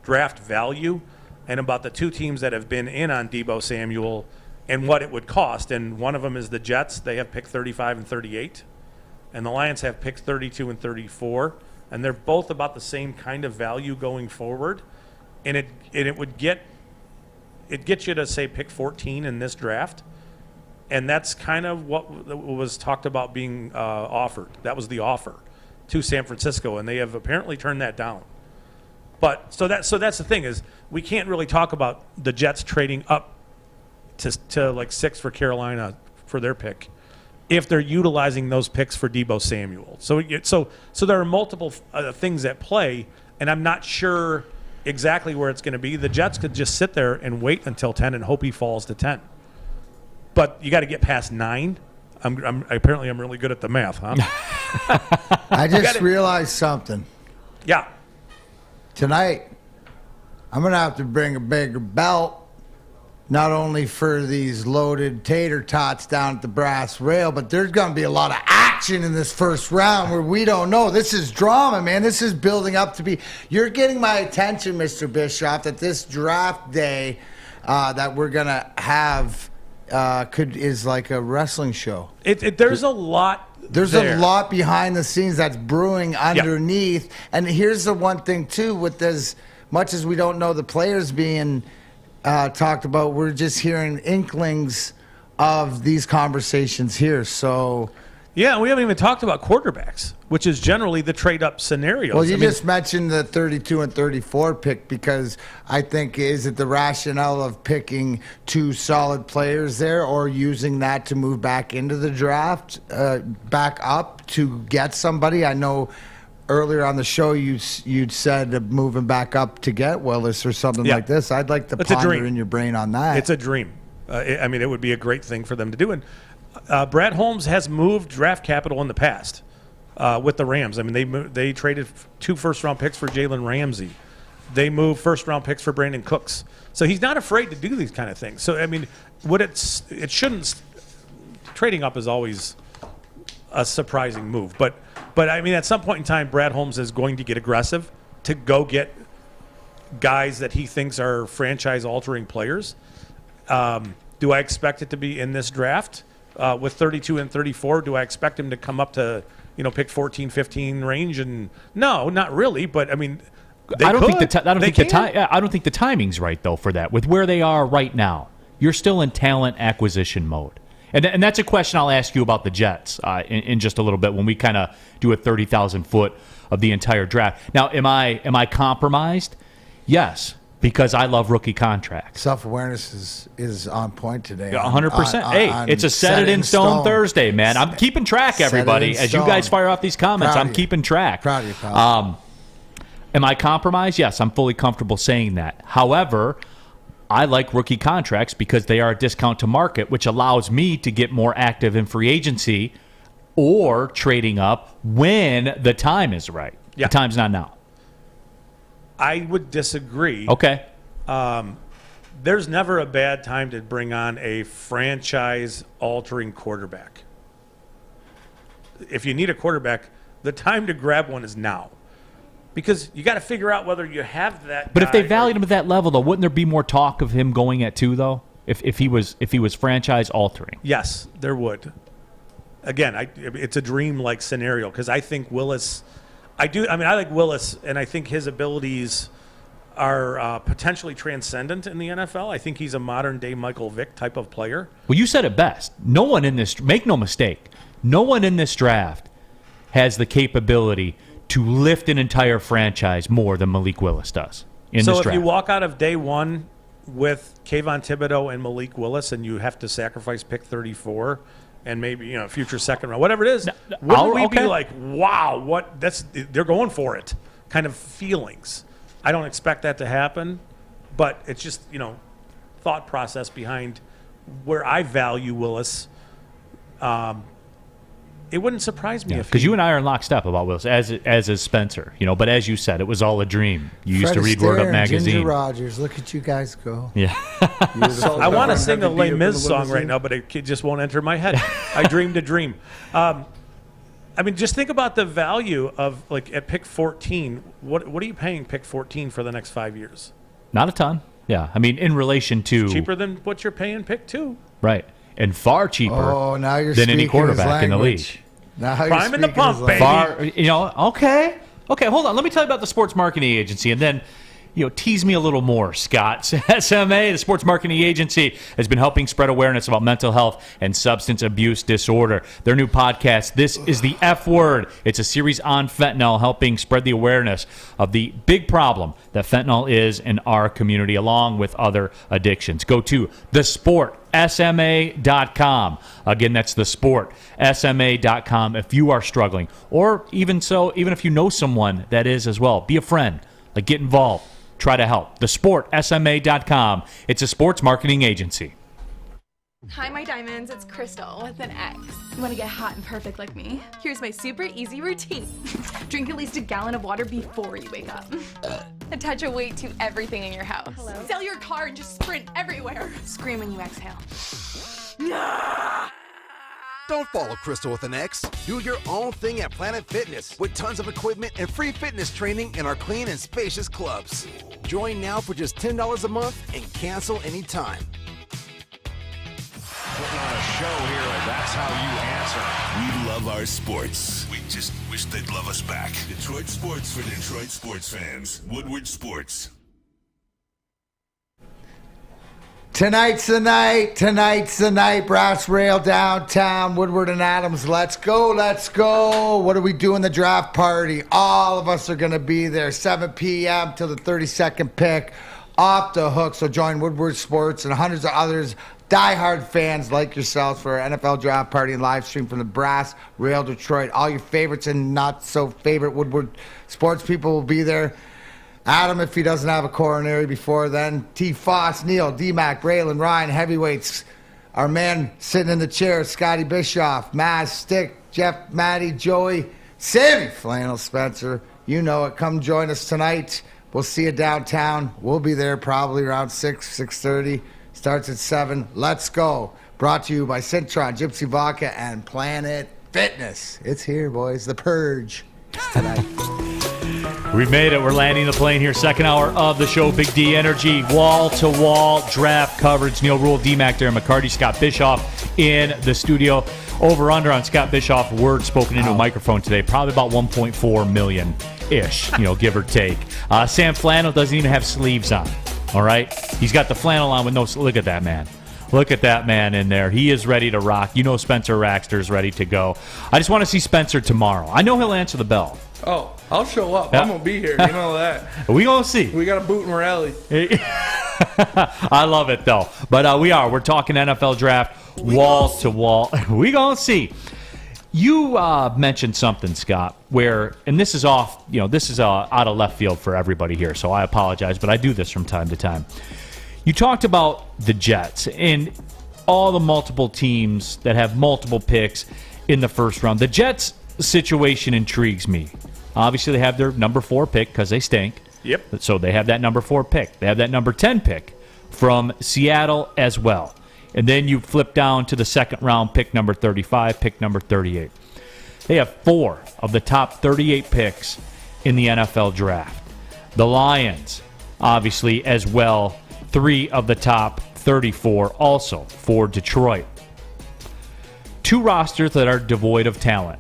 draft value and about the two teams that have been in on Deebo Samuel and what it would cost. And one of them is the Jets. They have pick 35 and 38. And the Lions have picks 32 and 34. And they're both about the same kind of value going forward. And it would get you to, say, pick 14 in this draft. And that's kind of what was talked about being offered. That was the offer to San Francisco. And they have apparently turned that down. But so that's the thing is we can't really talk about the Jets trading up to like 6 for Carolina for their pick if they're utilizing those picks for Deebo Samuel. So there are multiple things at play, and I'm not sure exactly where it's going to be. The Jets could just sit there and wait until 10 and hope he falls to 10. But you got to get past 9. Apparently I'm really good at the math, huh? I just realized something. Yeah. Tonight, I'm going to have to bring a bigger belt, not only for these loaded tater tots down at the brass rail, but there's going to be a lot of action in this first round where we don't know. This is drama, man. This is building up to be. You're getting my attention, Mr. Bischoff, that this draft day that we're going to have is like a wrestling show. There's a lot. There's a lot behind the scenes that's brewing underneath. Yep. And here's the one thing, too, with as much as we don't know the players being talked about, we're just hearing inklings of these conversations here. So, yeah, we haven't even talked about quarterbacks, which is generally the trade-up scenario. Well, you just mentioned the 32 and 34 pick because I think, is it the rationale of picking two solid players there or using that to move back into the draft, back up to get somebody? I know earlier on the show you'd said moving back up to get Willis or something like this. I'd like to ponder in your brain on that. It's a dream. I mean, it would be a great thing for them to do. And Brad Holmes has moved draft capital in the past with the Rams. I mean, they traded 2 first-round picks for Jalen Ramsey. They moved first-round picks for Brandon Cooks. So he's not afraid to do these kind of things. So, I mean, it shouldn't – trading up is always a surprising move. But I mean, at some point in time, Brad Holmes is going to get aggressive to go get guys that he thinks are franchise-altering players. Do I expect it to be in this draft with 32 and 34? Do I expect him to come up to pick 14, 15 range? And no, not really. But I mean, I don't think the timing's right though for that. With where they are right now, you're still in talent acquisition mode. And that's a question I'll ask you about the Jets in just a little bit when we kind of do a 30,000 foot of the entire draft. Now, am I compromised? Yes, because I love rookie contracts. Self-awareness is on point today. 100%. Hey, it's a set it in stone Thursday, man. I'm keeping track, everybody. As you guys fire off these comments, I'm keeping track. Proud of you, pal. Am I compromised? Yes, I'm fully comfortable saying that. However, I like rookie contracts because they are a discount to market, which allows me to get more active in free agency or trading up when the time is right. Yeah. The time's not now. I would disagree. Okay. There's never a bad time to bring on a franchise-altering quarterback. If you need a quarterback, the time to grab one is now. Because you got to figure out whether you have that. But if they valued him at that level, though, wouldn't there be more talk of him going at 2, though? If he was franchise altering? Yes, there would. Again, it's a dream-like scenario because I think Willis. I like Willis, and I think his abilities are potentially transcendent in the NFL. I think he's a modern-day Michael Vick type of player. Well, you said it best. No one in this. Make no mistake. No one in this draft has the capability to lift an entire franchise more than Malik Willis does in this draft. So if you walk out of day one with Kayvon Thibodeaux and Malik Willis and you have to sacrifice pick 34 and maybe future second round, whatever it is, wouldn't we be like, wow, they're going for it kind of feelings? I don't expect that to happen, but it's just, thought process behind where I value Willis. It wouldn't surprise me if because you and I are in lockstep about Willis, as is Spencer. But as you said, it was all a dream. You used to read Word Up magazine. Ginger Rogers, look at you guys go. Yeah. So I want to sing a Les Mis song right now, but it just won't enter my head. I dreamed a dream. Just think about the value of at pick 14. What are you paying pick 14 for the next 5 years? Not a ton. Yeah, in relation to it's cheaper than what you're paying pick 2. Right. And far cheaper now you're than any quarterback in the league. Now prime in the pump, baby. Okay, hold on. Let me tell you about the sports marketing agency, and then tease me a little more, Scott. SMA, the sports marketing agency, has been helping spread awareness about mental health and substance abuse disorder. Their new podcast, This is the F Word. It's a series on fentanyl, helping spread the awareness of the big problem that fentanyl is in our community, along with other addictions. Go to thesportsma.com. Again, that's thesportsma.com if you are struggling. Or even if you know someone that is as well, be a friend. Get involved. Try to help. thesportsma.com. It's a sports marketing agency. Hi, my diamonds. It's Crystal with an X. You want to get hot and perfect like me? Here's my super easy routine. Drink at least a gallon of water before you wake up. Attach a weight to everything in your house. Hello? Sell your car and just sprint everywhere. Scream when you exhale. Don't follow Crystal with an X. Do your own thing at Planet Fitness with tons of equipment and free fitness training in our clean and spacious clubs. Join now for just $10 a month and cancel anytime. Putting on a show here, and that's how you answer. We love our sports. We just wish they'd love us back. Detroit sports for Detroit sports fans. Woodward Sports. Tonight's the night. Brass Rail downtown, Woodward and Adams. Let's go. What do we do in the draft party? All of us are going to be there, 7 p.m. till the 32nd pick. Off the hook. So join Woodward Sports and hundreds of others, diehard fans like yourselves, for our NFL draft party and live stream from the Brass Rail Detroit. All your favorites and not so favorite Woodward Sports people will be there. Adam, if he doesn't have a coronary before then. T. Foss, Neal, D-Mac, Braylon, Ryan, heavyweights. Our man sitting in the chair, Scotty Bischoff, Maz, Stick, Jeff, Matty, Joey, Sammy, Flannel, Spencer. You know it. Come join us tonight. We'll see you downtown. We'll be there probably around 6:30. Starts at 7. Let's go. Brought to you by Cintron, Gypsy Vodka, and Planet Fitness. It's here, boys. The Purge. It's tonight. We've made it. We're landing the plane here. Second hour of the show. Big D Energy. Wall-to-wall draft coverage. Neal Rule, D-Mac, Darren McCarty, Scott Bischoff in the studio. Over under on Scott Bischoff, word spoken into a microphone today, probably about 1.4 million-ish, give or take. Sam Flannel doesn't even have sleeves on, all right? He's got the flannel on with no... Look at that man. Look at that man in there. He is ready to rock. Spencer Raxter is ready to go. I just want to see Spencer tomorrow. I know he'll answer the bell. Oh, I'll show up. Yeah. I'm going to be here. You know that. We going to see. We got a boot and rally. I love it, though. But we're talking NFL draft wall to wall. We going to see. You mentioned something, Scott, and this is off, this is out of left field for everybody here, so I apologize, but I do this from time to time. You talked about the Jets and all the multiple teams that have multiple picks in the first round. The Jets situation intrigues me. Obviously, they have their number 4 pick because they stink. Yep. So they have that number 4 pick. They have that number 10 pick from Seattle as well. And then you flip down to the second round, pick number 35, pick number 38. They have 4 of the top 38 picks in the NFL draft. The Lions, obviously, as well, 3 of the top 34 also for Detroit. 2 rosters that are devoid of talent,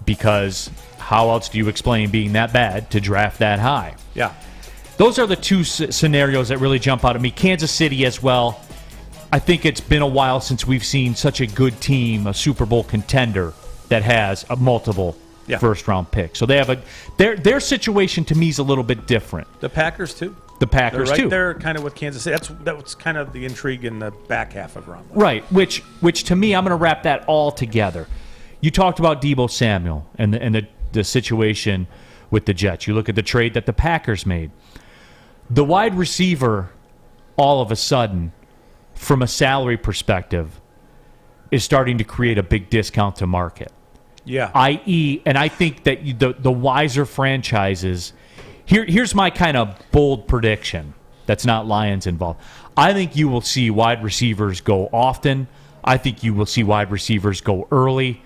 because how else do you explain being that bad to draft that high? Yeah. Those are the 2 scenarios that really jump out at me. Kansas City as well. I think it's been a while since we've seen such a good team, a Super Bowl contender, that has a multiple first-round picks. So they have their situation to me is a little bit different. The Packers, too. The Packers, They're right too. there kind of with Kansas City. That's kind of the intrigue in the back half of round 1. Right, which to me, I'm going to wrap that all together. You talked about Deebo Samuel and the situation with the Jets. You look at the trade that the Packers made. The wide receiver, all of a sudden, from a salary perspective, is starting to create a big discount to market. Yeah. I.e., and I think that the wiser franchises... Here's my kind of bold prediction that's not Lions involved. I think you will see wide receivers go often. I think you will see wide receivers go early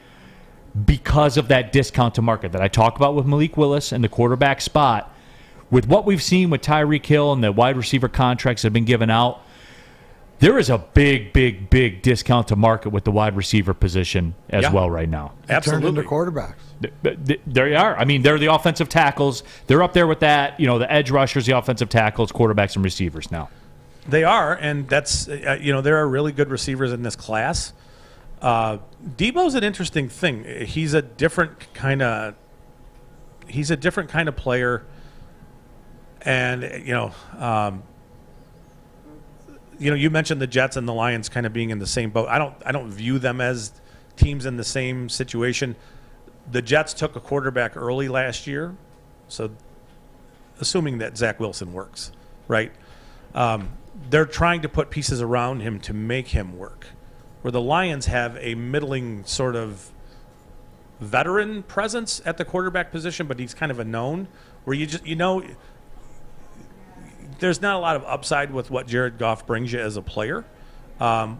because of that discount to market that I talked about with Malik Willis and the quarterback spot. With what we've seen with Tyreek Hill and the wide receiver contracts that have been given out, there is a big, big, big discount to market with the wide receiver position as well right now. Absolutely. Turned into quarterbacks. There you are. I mean, they're the offensive tackles. They're up there with that. The edge rushers, the offensive tackles, quarterbacks, and receivers now. They are, and that's there are really good receivers in this class. Deebo's an interesting thing. He's a different kind of player, and you mentioned the Jets and the Lions kind of being in the same boat. I don't view them as teams in the same situation. The Jets took a quarterback early last year, so assuming that Zach Wilson works, right? They're trying to put pieces around him to make him work. Where the Lions have a middling sort of veteran presence at the quarterback position, but he's kind of a known, where you just there's not a lot of upside with what Jared Goff brings you as a player.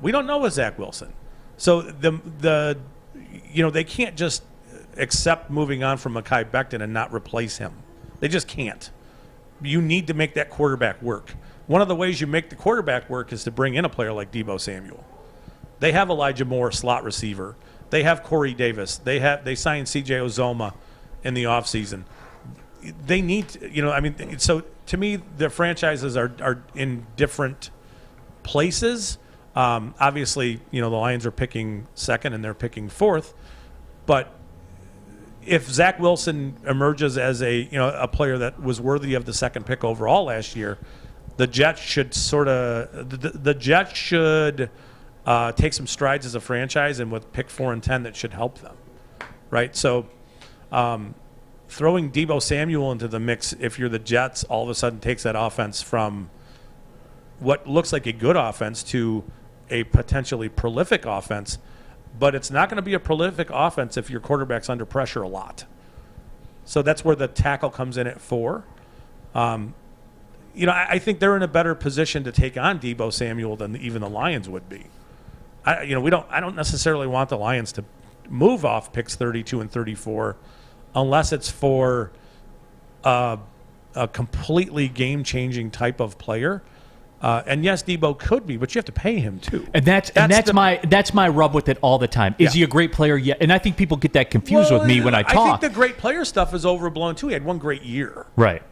We don't know with Zach Wilson, so they can't just accept moving on from Mekhi Becton and not replace him. They just can't. You need to make that quarterback work. One of the ways you make the quarterback work is to bring in a player like Deebo Samuel. They have Elijah Moore, slot receiver. They have Corey Davis. They signed C.J. Uzomah in the offseason. They need to, so to me, the franchises are in different places. Obviously, the Lions are picking second and they're picking fourth. But if Zach Wilson emerges as a player that was worthy of the second pick overall last year, the Jets should take some strides as a franchise, and with pick 4 and 10, that should help them, right? So throwing Deebo Samuel into the mix, if you're the Jets, all of a sudden takes that offense from what looks like a good offense to a potentially prolific offense. But it's not going to be a prolific offense if your quarterback's under pressure a lot. So that's where the tackle comes in at 4. I think they're in a better position to take on Deebo Samuel than even the Lions would be. I don't necessarily want the Lions to move off picks 32 and 34 unless it's for a completely game-changing type of player. And yes, Debo could be, but you have to pay him too. And that's my rub with it all the time. Is he a great player yet? And I think people get that confused with me when I talk. I think the great player stuff is overblown too. He had one great year, right?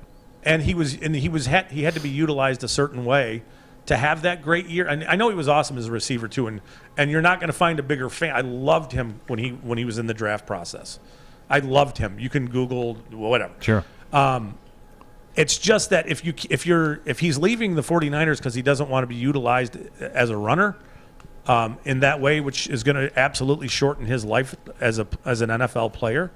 And he had to be utilized a certain way to have that great year. And I know he was awesome as a receiver too. And you're not going to find a bigger fan. I loved him when he was in the draft process. I loved him. You can Google whatever. Sure. It's just that if he's leaving the 49ers because he doesn't want to be utilized as a runner in that way, which is going to absolutely shorten his life as an NFL player,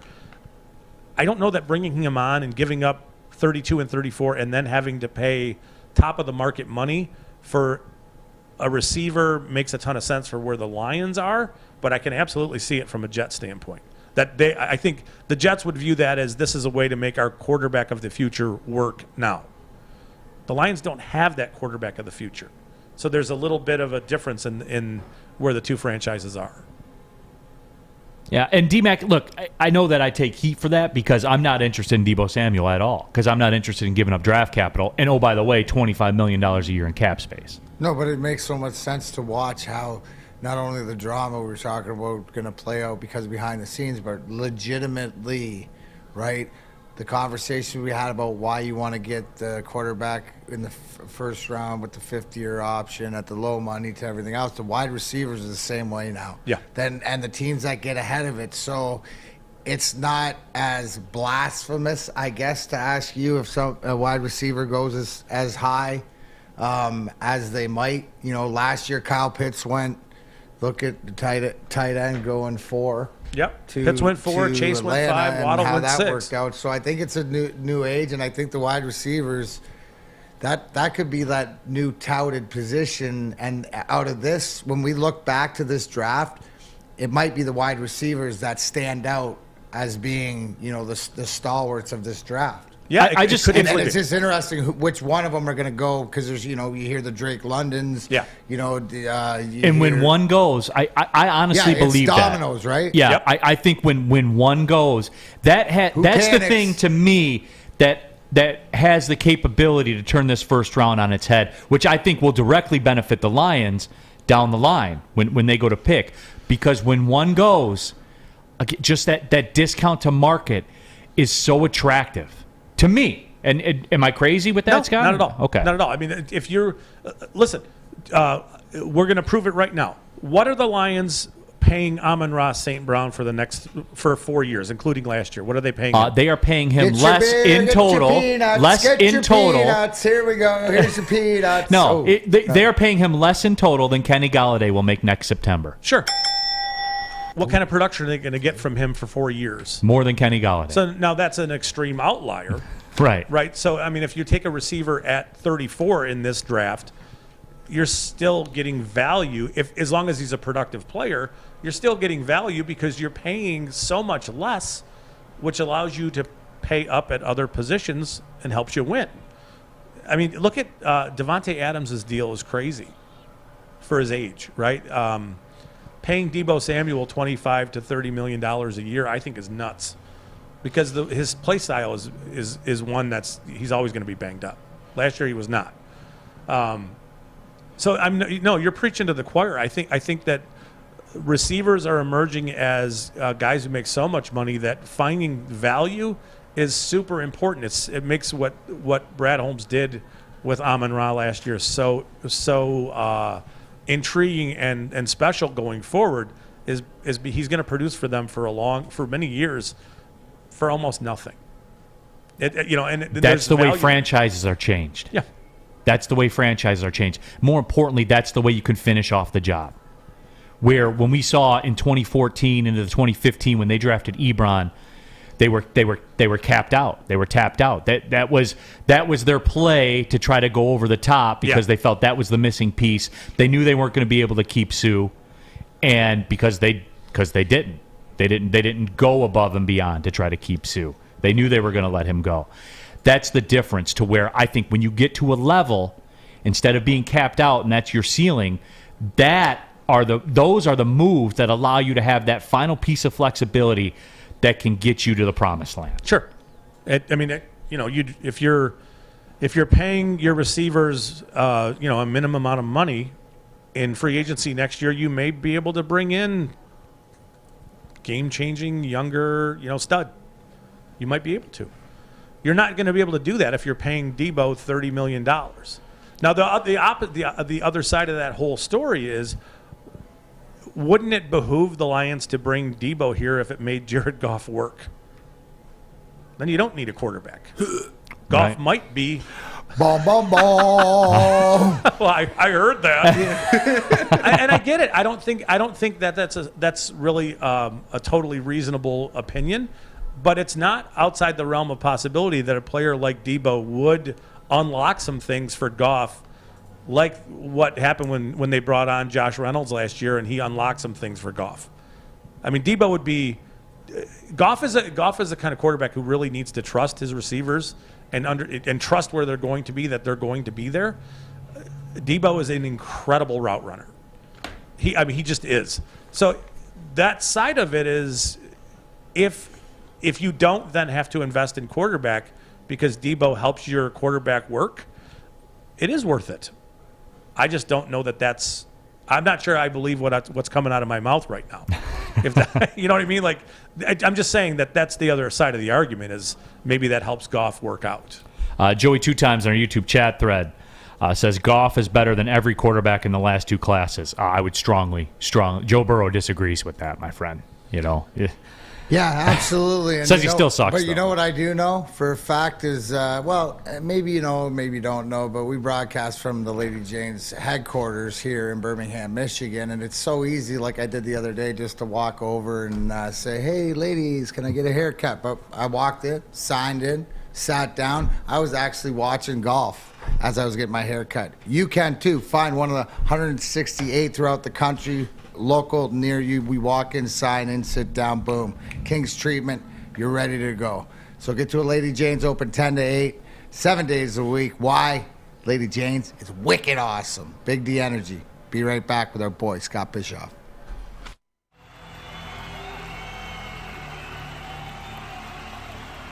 I don't know that bringing him on and giving up 32 and 34 and then having to pay top of the market money for a receiver makes a ton of sense for where the Lions are, but I can absolutely see it from a Jet standpoint. I think the Jets would view that as this is a way to make our quarterback of the future work now. The Lions don't have that quarterback of the future. So there's a little bit of a difference in where the two franchises are. Yeah, and D-Mac, look, I know that I take heat for that because I'm not interested in Deebo Samuel at all because I'm not interested in giving up draft capital. And, oh, by the way, $25 million a year in cap space. No, but it makes so much sense to watch how not only the drama we were talking about going to play out because of behind the scenes, but legitimately, right? The conversation we had about why you want to get the quarterback in the first round with the 5th-year option at the low money to everything else. The wide receivers are the same way now. Yeah. And the teams that get ahead of it. So it's not as blasphemous, I guess, to ask you if a wide receiver goes as high as they might. You know, last year Kyle Pitts went. Look at the tight end going 4. Yep. Pitts went 4, Chase went 5, Waddle went 6. How that worked out. So I think it's a new age, and I think the wide receivers, that could be that new touted position. And out of this, when we look back to this draft, it might be the wide receivers that stand out as being, you know, the stalwarts of this draft. Yeah, and it's just interesting which one of them are going to go because there's, you know, you hear the Drake Londons. Yeah. You know, when one goes, I honestly believe it's dominoes, that. Right? Yeah, yep. I think when one goes, that's the thing to me that has the capability to turn this first round on its head, which I think will directly benefit the Lions down the line when they go to pick. Because when one goes, just that discount to market is so attractive. To me, and am I crazy with that, no, Scott? Not at all. Okay. Not at all. I mean, if you're listen, we're going to prove it right now. What are the Lions paying Amon-Ra St. Brown for 4 years, including last year? What are they paying him? They are paying him less in total. Less in total. Peanuts. Here we go. Here's your peanuts. No, they are paying him less in total than Kenny Golladay will make next September. Sure. What kind of production are they going to get from him for 4 years? More than Kenny Golladay. So now that's an extreme outlier. Right. Right. So, I mean, if you take a receiver at 34 in this draft, you're still getting value. As long as he's a productive player, you're still getting value because you're paying so much less, which allows you to pay up at other positions and helps you win. I mean, look at Devontae Adams' deal is crazy for his age, right? Paying Deebo Samuel $25 to $30 million a year, I think, is nuts, because his play style is one he's always going to be banged up. Last year he was not. So you're preaching to the choir. I think that receivers are emerging as guys who make so much money that finding value is super important. It makes what Brad Holmes did with Amon-Ra last year so intriguing and special going forward. Is he's going to produce for them for many years for almost nothing. That's the way franchises are changed. Yeah. That's the way franchises are changed. More importantly, that's the way you can finish off the job. Where when we saw in 2014 into 2015 when they drafted Ebron, they were capped out. They were tapped out. That was their play to try to go over the top because they felt that was the missing piece. They knew they weren't going to be able to keep Sue, and because they didn't go above and beyond to try to keep Sue. They knew they were going to let him go. That's the difference to where I think when you get to a level, instead of being capped out and that's your ceiling, those are the moves that allow you to have that final piece of flexibility that can get you to the promised land. Sure. If you're if you're paying your receivers, a minimum amount of money in free agency next year, you may be able to bring in game-changing, younger, stud. You might be able to. You're not going to be able to do that if you're paying Debo $30 million. Now, the other side of that whole story is, wouldn't it behoove the Lions to bring Debo here if it made Jared Goff work? Then you don't need a quarterback. Goff might be. Well, I heard that, and I get it. I don't think that's really a totally reasonable opinion, but it's not outside the realm of possibility that a player like Debo would unlock some things for Goff, like what happened when they brought on Josh Reynolds last year, and he unlocked some things for Goff. I mean, Debo would be. Goff is the kind of quarterback who really needs to trust his receivers and trust where they're going to be, that they're going to be there. Debo is an incredible route runner. He just is. So that side of it is, if you don't then have to invest in quarterback because Debo helps your quarterback work, it is worth it. I just don't know that's. I'm not sure I believe what's coming out of my mouth right now. If that, you know what I mean? Like, I'm just saying that's the other side of the argument, is maybe that helps Goff work out. Joey 2 times on our YouTube chat thread says Goff is better than every quarterback in the last 2 classes. I would strongly. Joe Burrow disagrees with that, my friend. Yeah, absolutely. And says he still sucks. But though. You know what I do know for a fact is, maybe you know, maybe you don't know, but we broadcast from the Lady Jane's headquarters here in Birmingham, Michigan, and it's so easy, like I did the other day, just to walk over and say, "Hey, ladies, can I get a haircut?" But I walked in, signed in, sat down. I was actually watching golf as I was getting my haircut. You can too. Find one of the 168 throughout the country. Local near you, we walk in, sign in, sit down, boom. King's treatment, you're ready to go. So get to a Lady Jane's, open 10 to 8, 7 days a week. Why? Lady Jane's is wicked awesome. Big D Energy. Be right back with our boy, Scott Bischoff.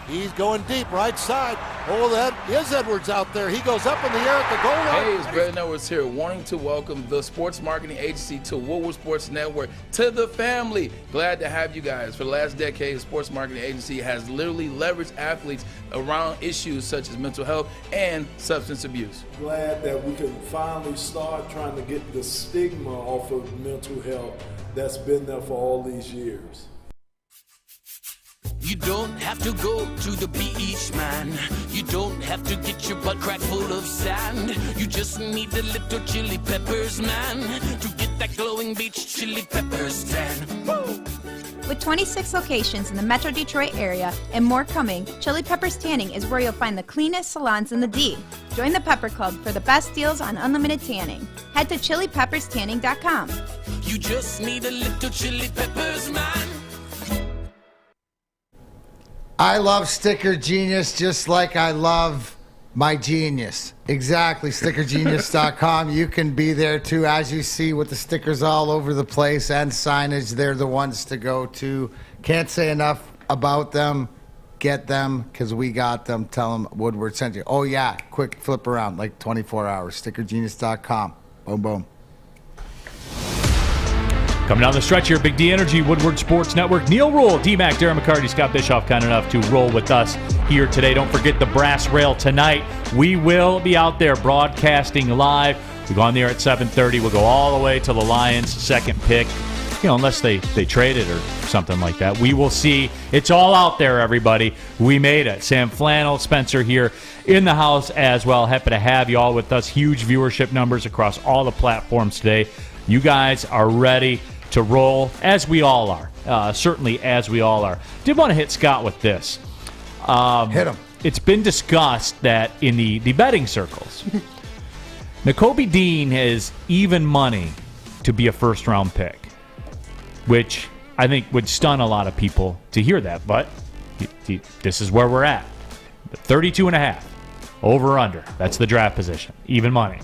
He's going deep, right side. Oh, that is Edwards out there. He goes up in the air at the goal line. Hey, it's Brandon Edwards here, wanting to welcome the sports marketing agency to Woodward Sports Network, to the family. Glad to have you guys. For the last decade, the sports marketing agency has literally leveraged athletes around issues such as mental health and substance abuse. Glad that we can finally start trying to get the stigma off of mental health that's been there for all these years. You don't have to go to the beach, man. You don't have to get your butt crack full of sand. You just need a little chili peppers, man, to get that glowing beach chili peppers tan. Woo! With 26 locations in the Metro Detroit area and more coming, Chili Peppers Tanning is where you'll find the cleanest salons in the D. Join the Pepper Club for the best deals on unlimited tanning. Head to chilipepperstanning.com. You just need a little chili peppers, man. I love Sticker Genius just like I love my genius. Exactly, stickergenius.com. You can be there too, as you see, with the stickers all over the place and signage. They're the ones to go to. Can't say enough about them. Get them, because we got them. Tell them Woodward sent you. Oh, yeah, quick flip around, like 24 hours. Stickergenius.com. Boom, boom. Coming down the stretch here, Big D Energy, Woodward Sports Network. Neal Rule, D-Mac, Darren McCarty, Scott Bischoff, kind enough to roll with us here today. Don't forget the brass rail tonight. We will be out there broadcasting live. We go on the air at 7:30. We'll go all the way to the Lions' second pick. Unless they trade it or something like that. We will see. It's all out there, everybody. We made it. Sam Flannel, Spencer here in the house as well. Happy to have you all with us. Huge viewership numbers across all the platforms today. You guys are ready to roll, as we all are. Certainly as we all are. Did want to hit Scott with this. Hit him. It's been discussed that in the betting circles, Nakobe Dean has even money to be a first-round pick, which I think would stun a lot of people to hear that. But this is where we're at. 32.5. Over or under. That's the draft position. Even money.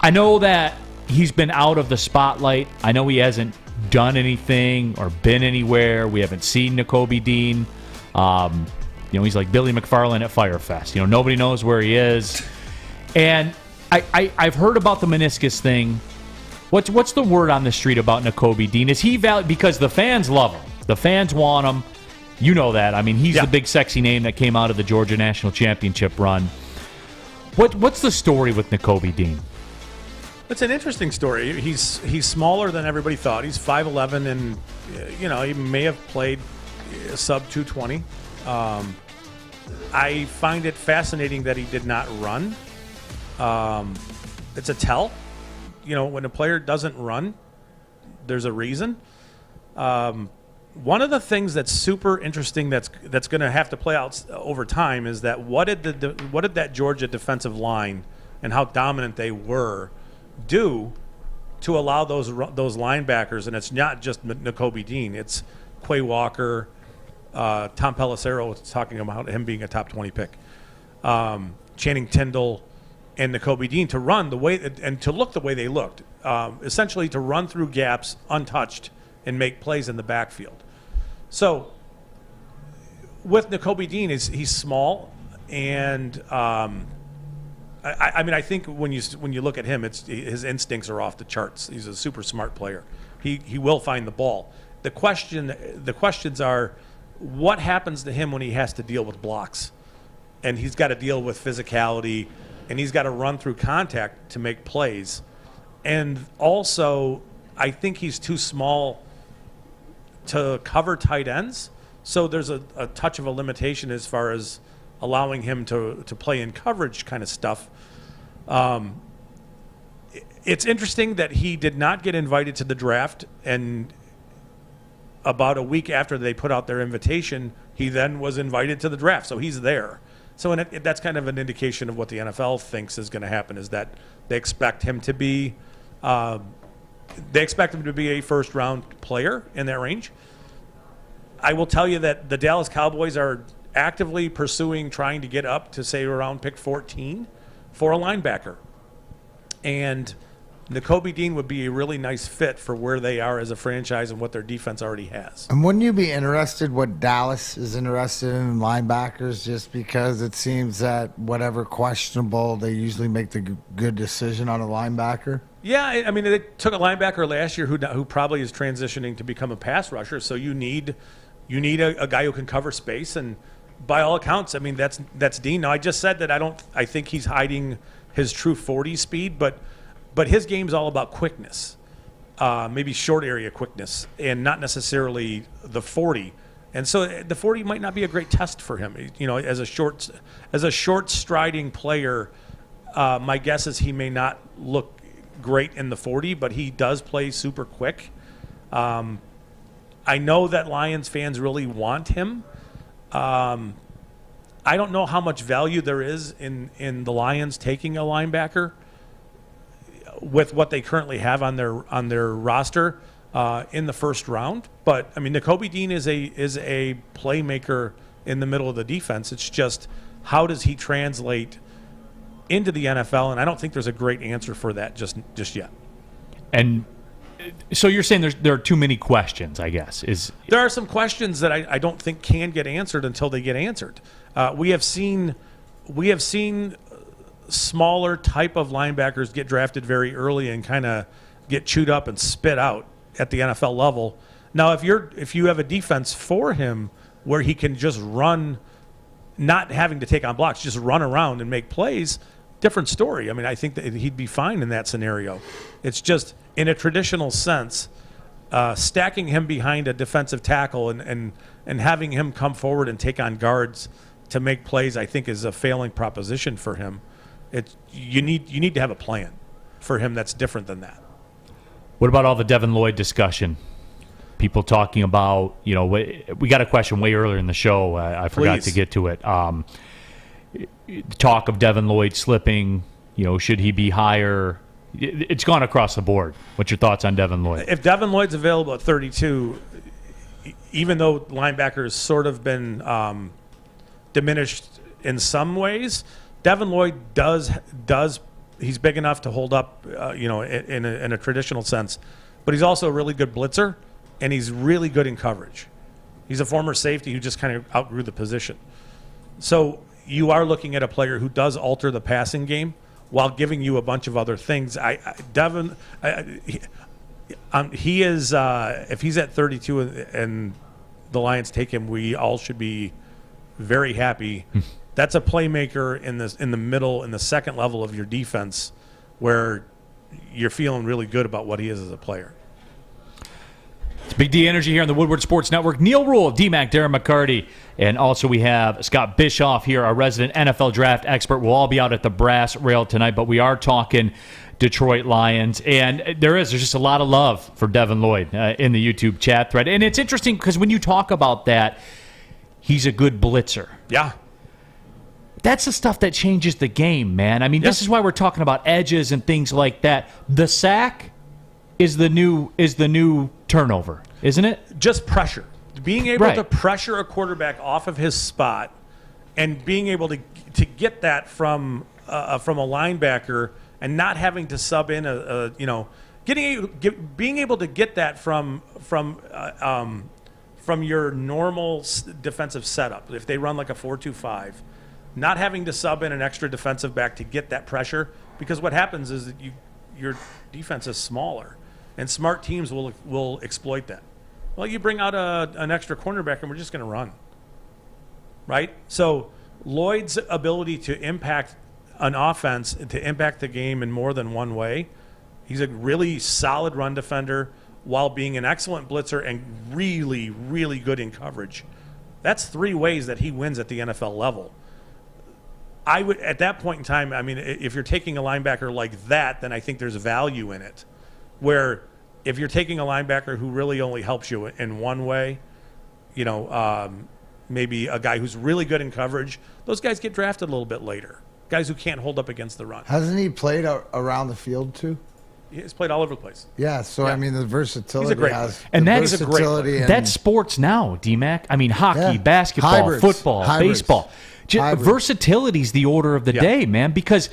I know that he's been out of the spotlight. I know he hasn't done anything or been anywhere. We haven't seen Nakobe Dean. He's like Billy McFarland at Firefest. Nobody knows where he is. And I've heard about the meniscus thing. What's the word on the street about Nakobe Dean? Is he valid? Because the fans love him. The fans want him. You know that. I mean, he's the big sexy name that came out of the Georgia National Championship run. What's the story with Nakobe Dean? It's an interesting story. He's smaller than everybody thought. He's 5'11", and he may have played sub 220. I find it fascinating that he did not run. It's a tell. When a player doesn't run, there's a reason. One of the things that's super interesting that's going to have to play out over time is that what did that Georgia defensive line and how dominant they were do to allow those linebackers, and it's not just Nakobe Dean, it's Quay Walker, Tom Pelissero was talking about him being a top 20 pick, Channing Tindall, and Nakobe Dean to run the way and to look the way they looked, essentially to run through gaps untouched and make plays in the backfield. So with Nakobe Dean, he's small, and I think when you look at him, his instincts are off the charts. He's a super smart player. He will find the ball. The questions are, what happens to him when he has to deal with blocks, and he's got to deal with physicality, and he's got to run through contact to make plays. And also, I think he's too small to cover tight ends. So there's a touch of a limitation as far as allowing him to play in coverage kind of stuff. It's interesting that he did not get invited to the draft, and about a week after they put out their invitation, he then was invited to the draft. So he's there. So that's kind of an indication of what the NFL thinks is going to happen, is that they expect him to be a first-round player in that range. I will tell you that the Dallas Cowboys are actively pursuing trying to get up to, say, around pick 14 for a linebacker. And Nakobe Dean would be a really nice fit for where they are as a franchise and what their defense already has. And wouldn't you be interested what Dallas is interested in linebackers, just because it seems that whatever questionable, they usually make the good decision on a linebacker? Yeah, I mean, they took a linebacker last year who probably is transitioning to become a pass rusher, so you need a guy who can cover space, and by all accounts, I mean, that's Dean. Now, I just said that I think he's hiding his true 40 speed, but his game's all about quickness, maybe short area quickness, and not necessarily the 40. And so the 40 might not be a great test for him. As a short striding player, my guess is he may not look great in the 40, but he does play super quick. I know that Lions fans really want him. I don't know how much value there is in the Lions taking a linebacker with what they currently have on their roster in the first round. But I mean, Nakobe Dean is a playmaker in the middle of the defense. It's just, how does he translate into the NFL? And I don't think there's a great answer for that just yet. And so you're saying there are too many questions, I guess. There are some questions that I don't think can get answered until they get answered. We have seen smaller type of linebackers get drafted very early and kind of get chewed up and spit out at the NFL level. Now, if you have a defense for him where he can just run, not having to take on blocks, just run around and make plays, different story. I mean, I think that he'd be fine in that scenario. It's just, in a traditional sense, stacking him behind a defensive tackle and having him come forward and take on guards to make plays, I think, is a failing proposition for him. You need to have a plan for him that's different than that. What about all the Devin Lloyd discussion? People talking about, we got a question way earlier in the show. I forgot to get to it. Talk of Devin Lloyd slipping, should he be higher? It's gone across the board. What's your thoughts on Devin Lloyd? If Devin Lloyd's available at 32, even though linebackers sort of been diminished in some ways, Devin Lloyd does he's big enough to hold up, in a traditional sense, but he's also a really good blitzer, and he's really good in coverage. He's a former safety who just kind of outgrew the position. So you are looking at a player who does alter the passing game while giving you a bunch of other things. Devin, he is if he's at 32 and the Lions take him, we all should be very happy. That's a playmaker in the middle, in the second level of your defense, where you're feeling really good about what he is as a player. It's Big D Energy here on the Woodward Sports Network. Neal Rule, D-Mac, Darren McCarty, and also we have Scott Bischoff here, our resident NFL draft expert. We'll all be out at the brass rail tonight, but we are talking Detroit Lions, and there's just a lot of love for Devin Lloyd in the YouTube chat thread. And it's interesting because when you talk about that, he's a good blitzer. Yeah. That's the stuff that changes the game, man. I mean, This is why we're talking about edges and things like that. The sack is the new turnover, isn't it? Just pressure. Being able to pressure a quarterback off of his spot and being able to get that from a linebacker and not having to sub in being able to get that from your normal defensive setup. If they run like a 4-2-5, not having to sub in an extra defensive back to get that pressure, because what happens is that your defense is smaller, and smart teams will exploit that. Well, you bring out an extra cornerback, and we're just going to run, right? So Lloyd's ability to impact an offense, to impact the game in more than one way, he's a really solid run defender while being an excellent blitzer and really, really good in coverage. That's 3 ways that he wins at the NFL level. I would, at that point in time, I mean, if you're taking a linebacker like that, then I think there's value in it. Where if you're taking a linebacker who really only helps you in one way, maybe a guy who's really good in coverage, those guys get drafted a little bit later. Guys who can't hold up against the run. Hasn't he played around the field too? He's played all over the place. Yeah, so I mean the versatility. He's a great player. That's sports now, D-Mac. I mean, hockey, basketball, football, baseball. Versatility is the order of the day, man, because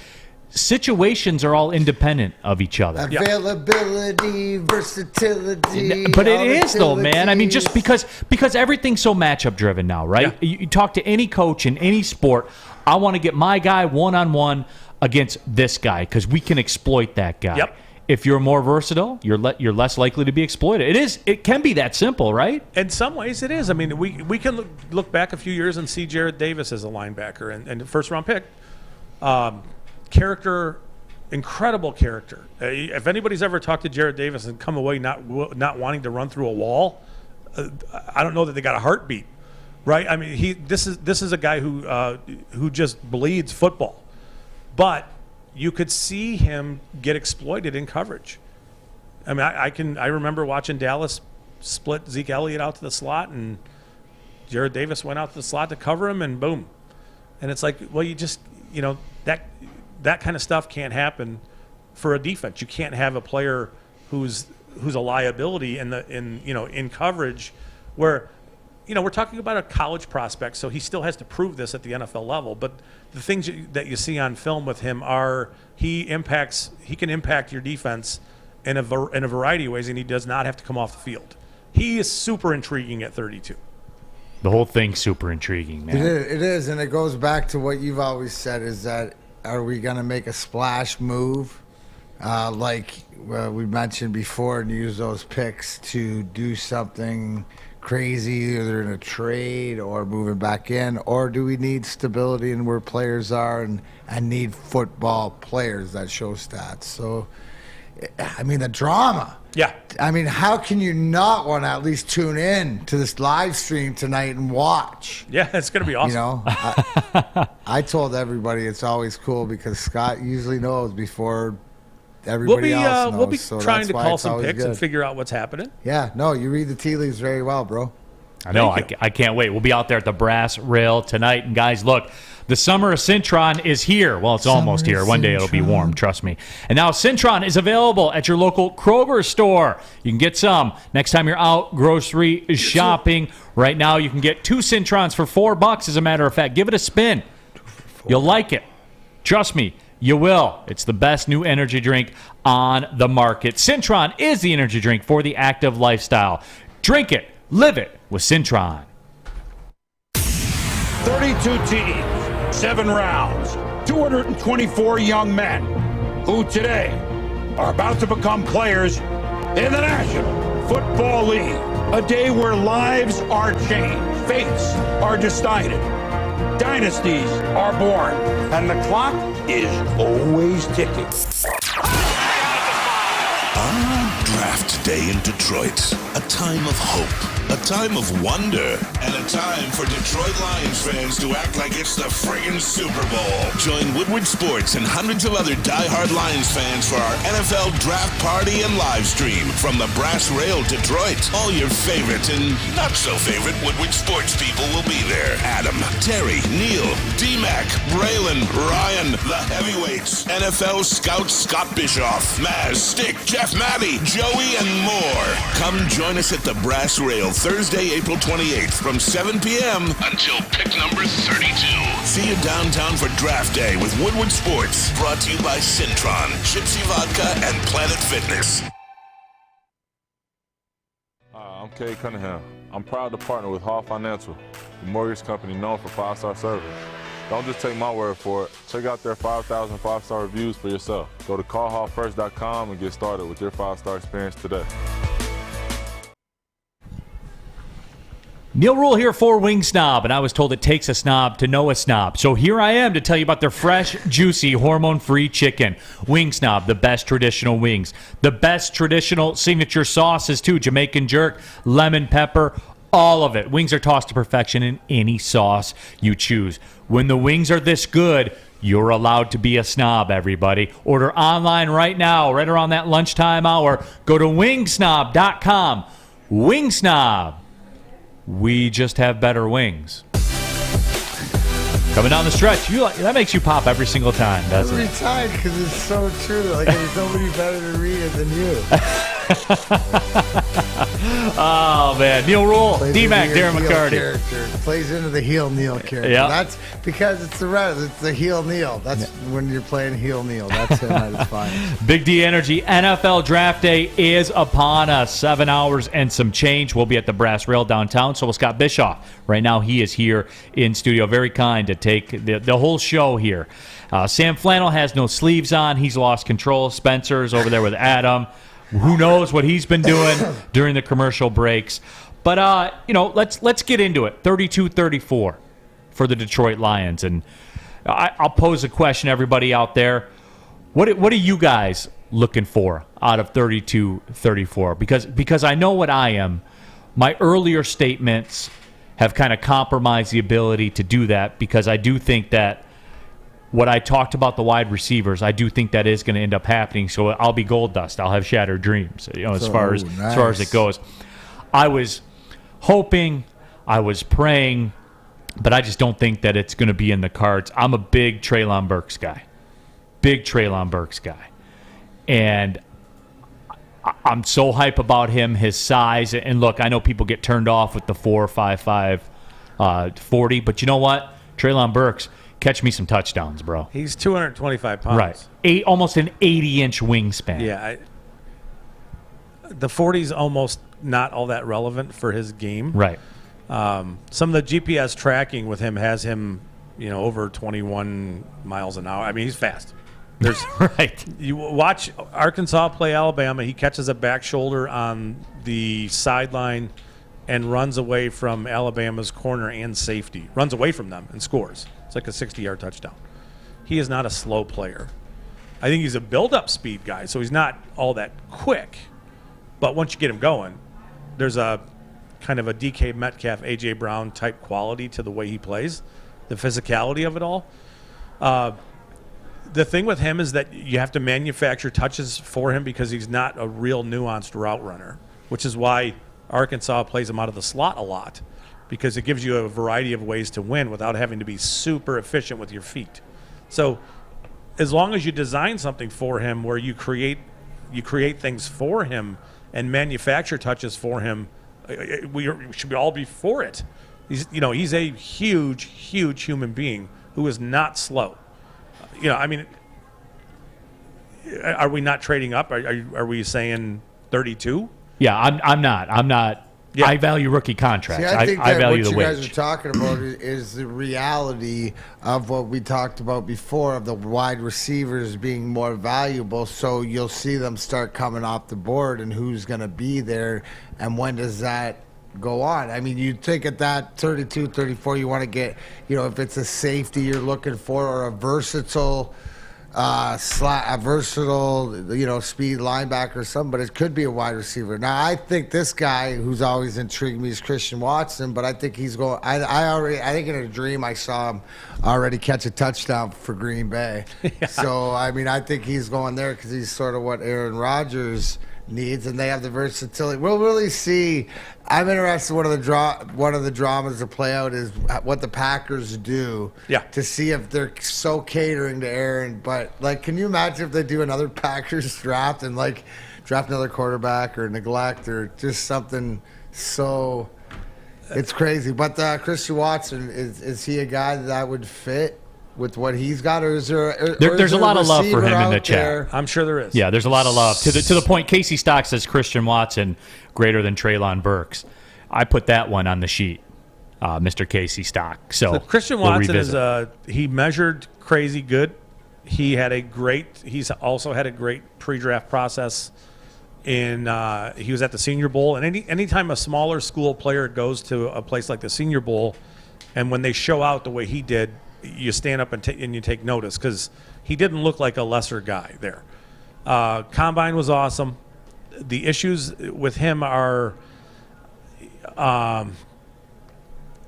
situations are all independent of each other. Availability, versatility. But it is, though, man. I mean, just because everything's so matchup driven now, right? Yeah. You talk to any coach in any sport, I want to get my guy one-on-one against this guy because we can exploit that guy. Yep. If you're more versatile, you're less likely to be exploited. It can be that simple, right? In some ways, it is. I mean, we can look back a few years and see Jarrad Davis as a linebacker and first-round pick. Character, incredible character. If anybody's ever talked to Jarrad Davis and come away not wanting to run through a wall, I don't know that they got a heartbeat, right? I mean, this is a guy who just bleeds football, but you could see him get exploited in coverage. I mean, I remember watching Dallas split Zeke Elliott out to the slot, and Jarrad Davis went out to the slot to cover him, and boom. And it's like, well, you just that kind of stuff can't happen for a defense. You can't have a player who's a liability in coverage, where we're talking about a college prospect, so he still has to prove this at the NFL level. But the things that you see on film with him are he can impact your defense in a variety of ways, and he does not have to come off the field. He is super intriguing at 32. The whole thing's super intriguing, man. It is, and it goes back to what you've always said, is that are we going to make a splash move like we mentioned before and use those picks to do something crazy, either in a trade or moving back in, or do we need stability in where players are and need football players that show stats? So, I mean, the drama. Yeah. I mean, how can you not want to at least tune in to this live stream tonight and watch? Yeah, it's going to be awesome. I told everybody it's always cool because Scott usually knows before everybody else knows. We'll be so trying to call some picks good. and figure out what's happening. Yeah, no, you read the tea leaves very well, bro. I know. I can't wait. We'll be out there at the brass rail tonight. And, guys, look, the summer of Cintron is here. Well, it's almost here. One day it'll be warm, trust me. And now Cintron is available at your local Kroger store. You can get some next time you're out grocery shopping. Right now you can get 2 Cintrons for $4, as a matter of fact. Give it a spin. You'll like it. Trust me. You will. It's the best new energy drink on the market. Cintron is the energy drink for the active lifestyle. Drink it. Live it with Cintron. 32 teams, 7 rounds, 224 young men who today are about to become players in the National Football League. A day where lives are changed, fates are decided, dynasties are born, and the clock is always ticking. Draft day in Detroit. A time of hope, a time of wonder, and a time for Detroit Lions fans to act like it's the friggin' Super Bowl. Join Woodward Sports and hundreds of other diehard Lions fans for our NFL draft party and live stream from the Brass Rail Detroit. All your favorite and not so favorite Woodward Sports people will be there. Adam, Terry, Neal, D-Mac, Braylon, Ryan, the heavyweights, NFL scout Scott Bischoff, Maz, Stick, Jeff Maddie, Joey, and more. Come join us at the Brass Rail Thursday, April 28th from 7 p.m. until pick number 32. See you downtown for Draft Day with Woodward Sports. Brought to you by Cintron, Gypsy Vodka, and Planet Fitness. Hi, I'm Kay Cunningham. I'm proud to partner with Hall Financial, the mortgage company known for 5-star service. Don't just take my word for it. Check out their 5,000 5-star reviews for yourself. Go to callhallfirst.com and get started with your 5-star experience today. Neal Rule here for Wing Snob, and I was told it takes a snob to know a snob. So here I am to tell you about their fresh, juicy, hormone-free chicken. Wing Snob, the best traditional wings. The best traditional signature sauces, too. Jamaican jerk, lemon pepper, all of it. Wings are tossed to perfection in any sauce you choose. When the wings are this good, you're allowed to be a snob, everybody. Order online right now, right around that lunchtime hour. Go to wingsnob.com. Wing Snob. We just have better wings. Coming down the stretch, that makes you pop every single time, doesn't it? Every time, because it's so true. Like, there's nobody better to read it than you. Oh, man. Neal Rule, D-Mac, Darren McCarty. Plays into the heel Neal character. Yeah. That's because it's the heel Neal. That's when you're playing heel Neal. That's him at his finest. Big D Energy NFL Draft Day is upon us. 7 hours and some change. We'll be at the Brass Rail downtown. So will Scott Bischoff. Right now, he is here in studio. Very kind to take the whole show here. Sam Flannel has no sleeves on. He's lost control. Spencer's over there with Adam. Who knows what he's been doing during the commercial breaks. But, let's get into it. 32-34 for the Detroit Lions. And I'll pose a question, everybody out there. What are you guys looking for out of 32-34? Because I know what I am. My earlier statements have kind of compromised the ability to do that, because I do think that what I talked about the wide receivers, I do think that is going to end up happening. So I'll be gold dust. I'll have shattered dreams, as far as it goes. I was hoping, I was praying, but I just don't think that it's going to be in the cards. I'm a big Treylon Burks guy. And I'm so hype about him, his size. And look, I know people get turned off with the 4.55 40, but you know what? Treylon Burks, catch me some touchdowns, bro. He's 225 pounds. Right. Almost an 80-inch wingspan. Yeah. The 40's almost not all that relevant for his game. Right. Some of the GPS tracking with him has him, over 21 miles an hour. I mean, he's fast. Right. You watch Arkansas play Alabama. He catches a back shoulder on the sideline and runs away from Alabama's corner and safety. Runs away from them and scores. It's like a 60-yard touchdown. He is not a slow player. I think he's a build-up speed guy, so he's not all that quick. But once you get him going, there's a kind of a DK Metcalf, A.J. Brown type quality to the way he plays, the physicality of it all. The thing with him is that you have to manufacture touches for him because he's not a real nuanced route runner, which is why Arkansas plays him out of the slot a lot, because it gives you a variety of ways to win without having to be super efficient with your feet. So as long as you design something for him where you create things for him and manufacture touches for him, we should all be for it. He's a huge, huge human being who is not slow. Are we not trading up? Are we saying 32? Yeah, I'm not. I value rookie contracts. See, I think I that value what the you guys wage. are talking about is the reality of what we talked about before of the wide receivers being more valuable. So you'll see them start coming off the board and who's going to be there and when does that go on. I mean, you think at that 32, 34, you want to get, if it's a safety you're looking for or a versatile speed linebacker or something, but it could be a wide receiver. Now, I think this guy who's always intrigued me is Christian Watson, but I think he's going. I think in a dream I saw him already catch a touchdown for Green Bay. Yeah. So I mean, I think he's going there because he's sort of what Aaron Rodgers needs, and they have the versatility. We'll really see. I'm interested. One of the dramas to play out is what the Packers do. Yeah. To see if they're so catering to Aaron. But can you imagine if they do another Packers draft and draft another quarterback or neglect or just something so? It's crazy. But Christian Watson is he a guy that would fit with what he's got, or is there's a lot of love for him in the chat. I'm sure there is. Yeah, there's a lot of love. To the point, Casey Stock says Christian Watson greater than Treylon Burks. I put that one on the sheet, Mr. Casey Stock. So Christian Watson is he measured crazy good. He's also had a great pre-draft process. He was at the Senior Bowl, and anytime a smaller school player goes to a place like the Senior Bowl, and when they show out the way he did, you stand up and you take notice because he didn't look like a lesser guy there. Combine was awesome. The issues with him are,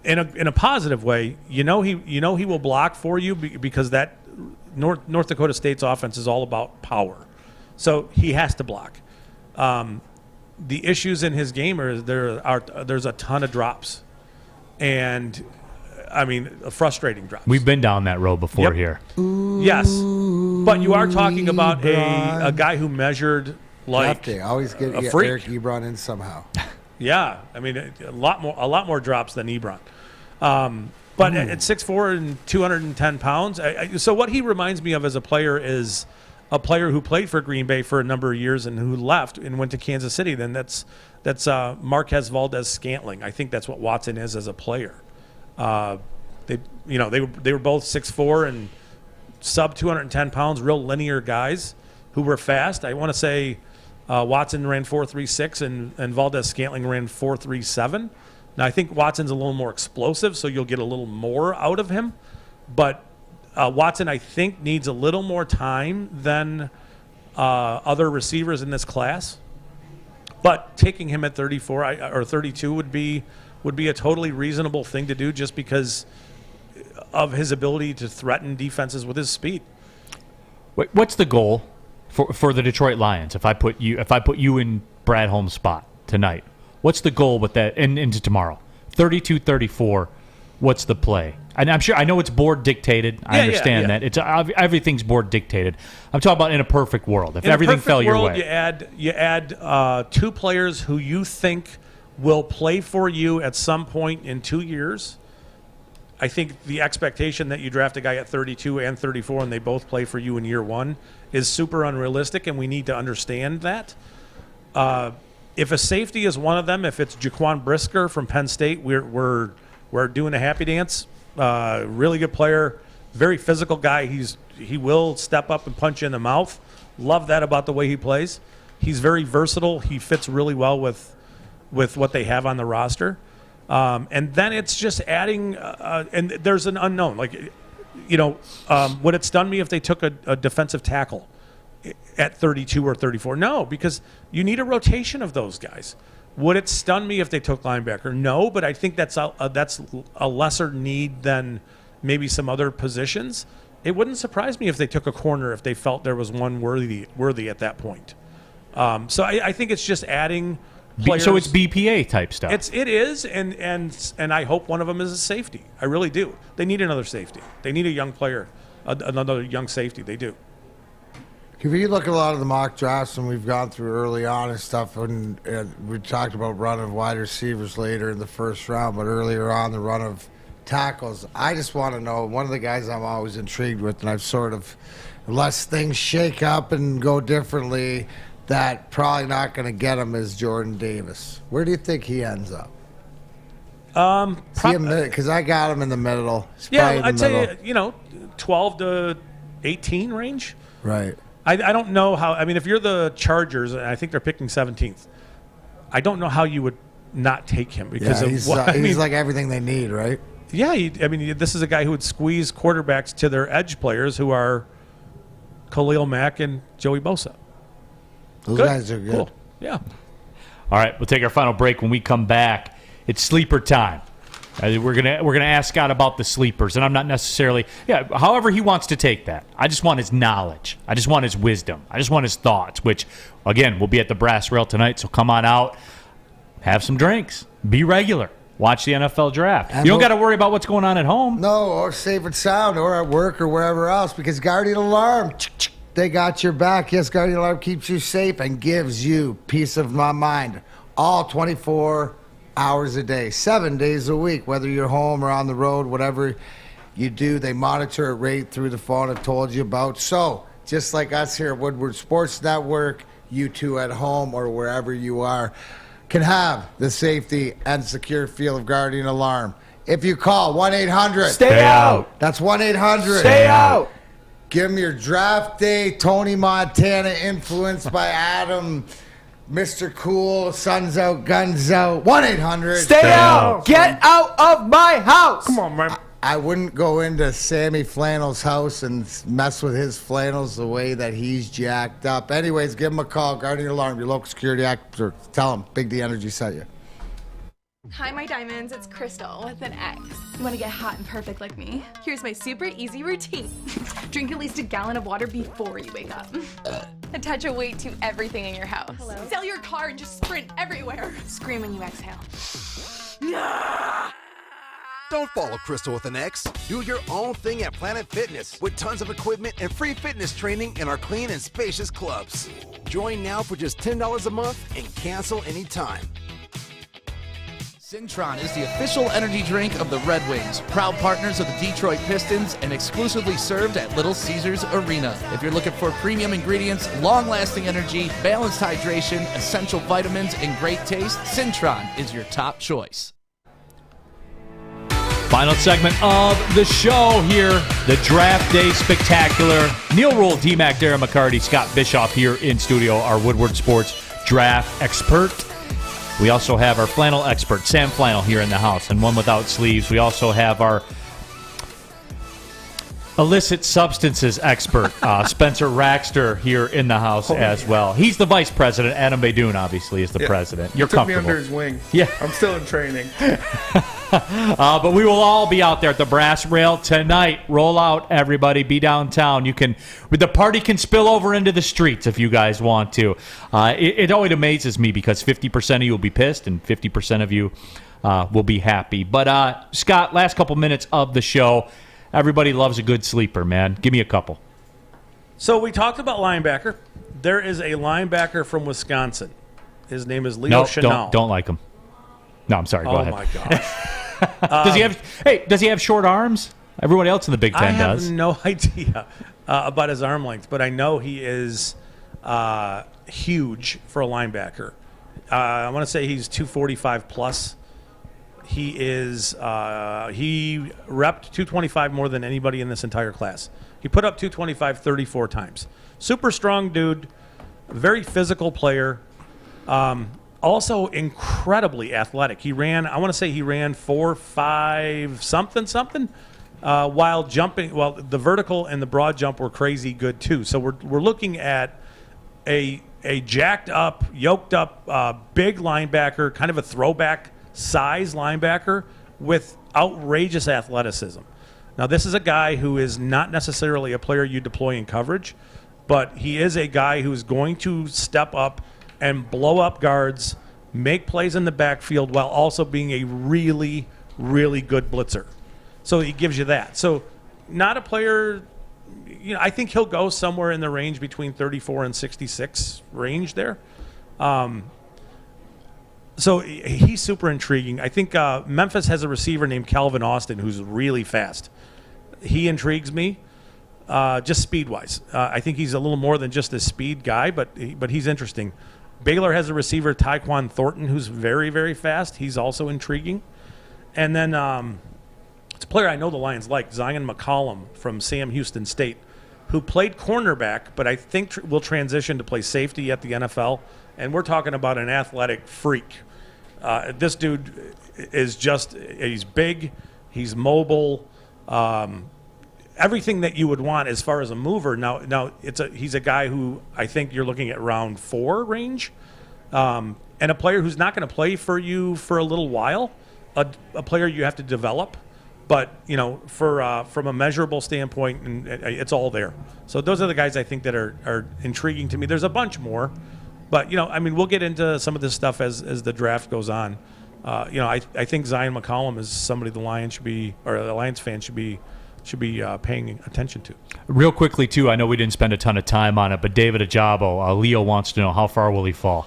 in a positive way. He will block for you because that North Dakota State's offense is all about power, so he has to block. The issues in his game are there's a ton of drops, and frustrating drops. We've been down that road before here. Yes, but you are talking about a guy who measured like always get a freak. Eric Ebron in somehow. Yeah, a lot more drops than Ebron. But at 6'4" and 210 pounds, so what he reminds me of as a player is a player who played for Green Bay for a number of years and who left and went to Kansas City. Then that's Marquez Valdez-Scantling. I think that's what Watson is as a player. They were both 6'4" and sub 210 pounds, real linear guys who were fast. I want to say Watson ran 4.36 and Valdez-Scantling ran 4.37. Now I think Watson's a little more explosive, so you'll get a little more out of him. But Watson, I think, needs a little more time than other receivers in this class. But taking him at 34 or 32 would be a totally reasonable thing to do just because of his ability to threaten defenses with his speed. What's the goal for the Detroit Lions? If I put you in Brad Holmes' spot tonight, what's the goal with that into tomorrow? 32-34. What's the play? And I know it's board dictated. I understand that it's everything's board dictated. I'm talking about in a perfect world. If everything fell your way, you add two players who you think will play for you at some point in 2 years. I think the expectation that you draft a guy at 32 and 34 and they both play for you in year one is super unrealistic, and we need to understand that. If a safety is one of them, if it's Jaquan Brisker from Penn State, we're doing a happy dance. Really good player, very physical guy. He will step up and punch you in the mouth. Love that about the way he plays. He's very versatile. He fits really well with what they have on the roster. And then it's just adding, and there's an unknown. Would it stun me if they took a defensive tackle at 32 or 34? No, because you need a rotation of those guys. Would it stun me if they took linebacker? No, but I think that's a lesser need than maybe some other positions. It wouldn't surprise me if they took a corner if they felt there was one worthy at that point. So I think it's just adding players. So it's BPA type stuff. It is, and I hope one of them is a safety. I really do. They need another safety. They need a young player, another young safety. They do. If you look at a lot of the mock drafts and we've gone through early on and stuff, and we talked about run of wide receivers later in the first round, but earlier on the run of tackles, I just want to know, one of the guys I'm always intrigued with, and I've sort of, unless things shake up and go differently, that probably not going to get him is Jordan Davis. Where do you think he ends up? Because I got him in the middle. I'd say 12 to 18 range. Right. I don't know how. I mean, if you're the Chargers, and I think they're picking 17th, I don't know how you would not take him because he's like everything they need, right? Yeah, this is a guy who would squeeze quarterbacks to their edge players, who are Khalil Mack and Joey Bosa. Those guys are good. Cool. Yeah. All right, we'll take our final break. When we come back, it's sleeper time. We're gonna ask Scott about the sleepers, and I'm not necessarily however he wants to take that. I just want his knowledge. I just want his wisdom. I just want his thoughts. Which, again, will be at the Brass Rail tonight. So come on out, have some drinks, be regular, watch the NFL draft. You don't got to worry about what's going on at home. No, or safe and sound, or at work, or wherever else, because Guardian Alarm, they got your back. Yes, Guardian Alarm keeps you safe and gives you peace of mind. All 24 hours a day, 7 days a week, whether you're home or on the road, whatever you do, they monitor it right through the phone I told you about. So, just like us here at Woodward Sports Network, you two at home or wherever you are can have the safety and secure feel of Guardian Alarm. If you call 1-800 Stay out. That's 1-800 Stay out. Give them your draft day Tony Montana influenced by Adam, Mr. Cool, Sun's Out, Guns Out. 1-800 Stay out. Get out of my house. Come on, man. I wouldn't go into Sammy Flannel's house and mess with his flannels the way that he's jacked up. Anyways, give him a call. Guardian Alarm, your local security actor. Tell him Big D Energy sent you. Hi, my diamonds. It's Crystal with an X. You want to get hot and perfect like me? Here's my super easy routine. Drink at least a gallon of water before you wake up. Attach a weight to everything in your house. Sell your car and just sprint everywhere. Scream when you exhale. Don't follow Crystal with an X. Do your own thing at Planet Fitness with tons of equipment and free fitness training in our clean and spacious clubs. Join now for just $10 a month and cancel anytime. Cintron is the official energy drink of the Red Wings, proud partners of the Detroit Pistons, and exclusively served at Little Caesars Arena. If you're looking for premium ingredients, long-lasting energy, balanced hydration, essential vitamins, and great taste, Cintron is your top choice. Final segment of the show here, the Draft Day Spectacular. Neal Rule, D-Mac, Darren McCarty, Scott Bischoff here in studio, our Woodward Sports draft expert. We also have our flannel expert, Sam Flannel, here in the house, and one without sleeves. We also have our illicit substances expert, Spencer Raxter, here in the house as well. He's the vice president. Adam Baydoun, obviously, is the president. You're took comfortable. me under his wing. Yeah. I'm still in training. But we will all be out there at the Brass Rail tonight. Roll out, everybody. Be downtown. The party can spill over into the streets if you guys want to. It always amazes me because 50% of you will be pissed and 50% of you will be happy. But, Scott, last couple minutes of the show. Everybody loves a good sleeper, man. Give me a couple. So we talked about linebacker. There is a linebacker from Wisconsin. His name is Leo Chenal. Don't like him. No, I'm sorry. Go ahead. Oh, my gosh. Does he have short arms? Everyone else in the Big Ten does. I have no idea about his arm length, but I know he is huge for a linebacker. I want to say he's 245 plus. He repped 225 more than anybody in this entire class. He put up 225 34 times. Super strong dude, very physical player. Also incredibly athletic. He ran 4.5 something while jumping. Well, the vertical and the broad jump were crazy good too. So we're looking at a jacked up, yoked up, big linebacker, kind of a throwback size linebacker with outrageous athleticism. Now, this is a guy who is not necessarily a player you deploy in coverage, but he is a guy who is going to step up and blow up guards, make plays in the backfield while also being a really, really good blitzer. So he gives you that. So not a player, I think he'll go somewhere in the range between 34 and 66 range there. So he's super intriguing. I think Memphis has a receiver named Calvin Austin who's really fast. He intrigues me. just speed-wise. I think he's a little more than just a speed guy, but he's interesting. Baylor has a receiver, Tyquan Thornton, who's very, very fast. He's also intriguing. And then it's a player I know the Lions like, Zion McCollum from Sam Houston State, who played cornerback, but I think will transition to play safety at the NFL. And we're talking about an athletic freak. This dude is he's big, he's mobile, everything that you would want as far as a mover. Now he's a guy who I think you're looking at round 4 range, and a player who's not going to play for you for a little while, a player you have to develop. But from a measurable standpoint, and it's all there. So those are the guys I think that are intriguing to me. There's a bunch more, but we'll get into some of this stuff as the draft goes on. I think Zion McCollum is somebody the Lions fans should be paying attention to. Real quickly, too, I know we didn't spend a ton of time on it, but David Ajabo, Leo wants to know, how far will he fall?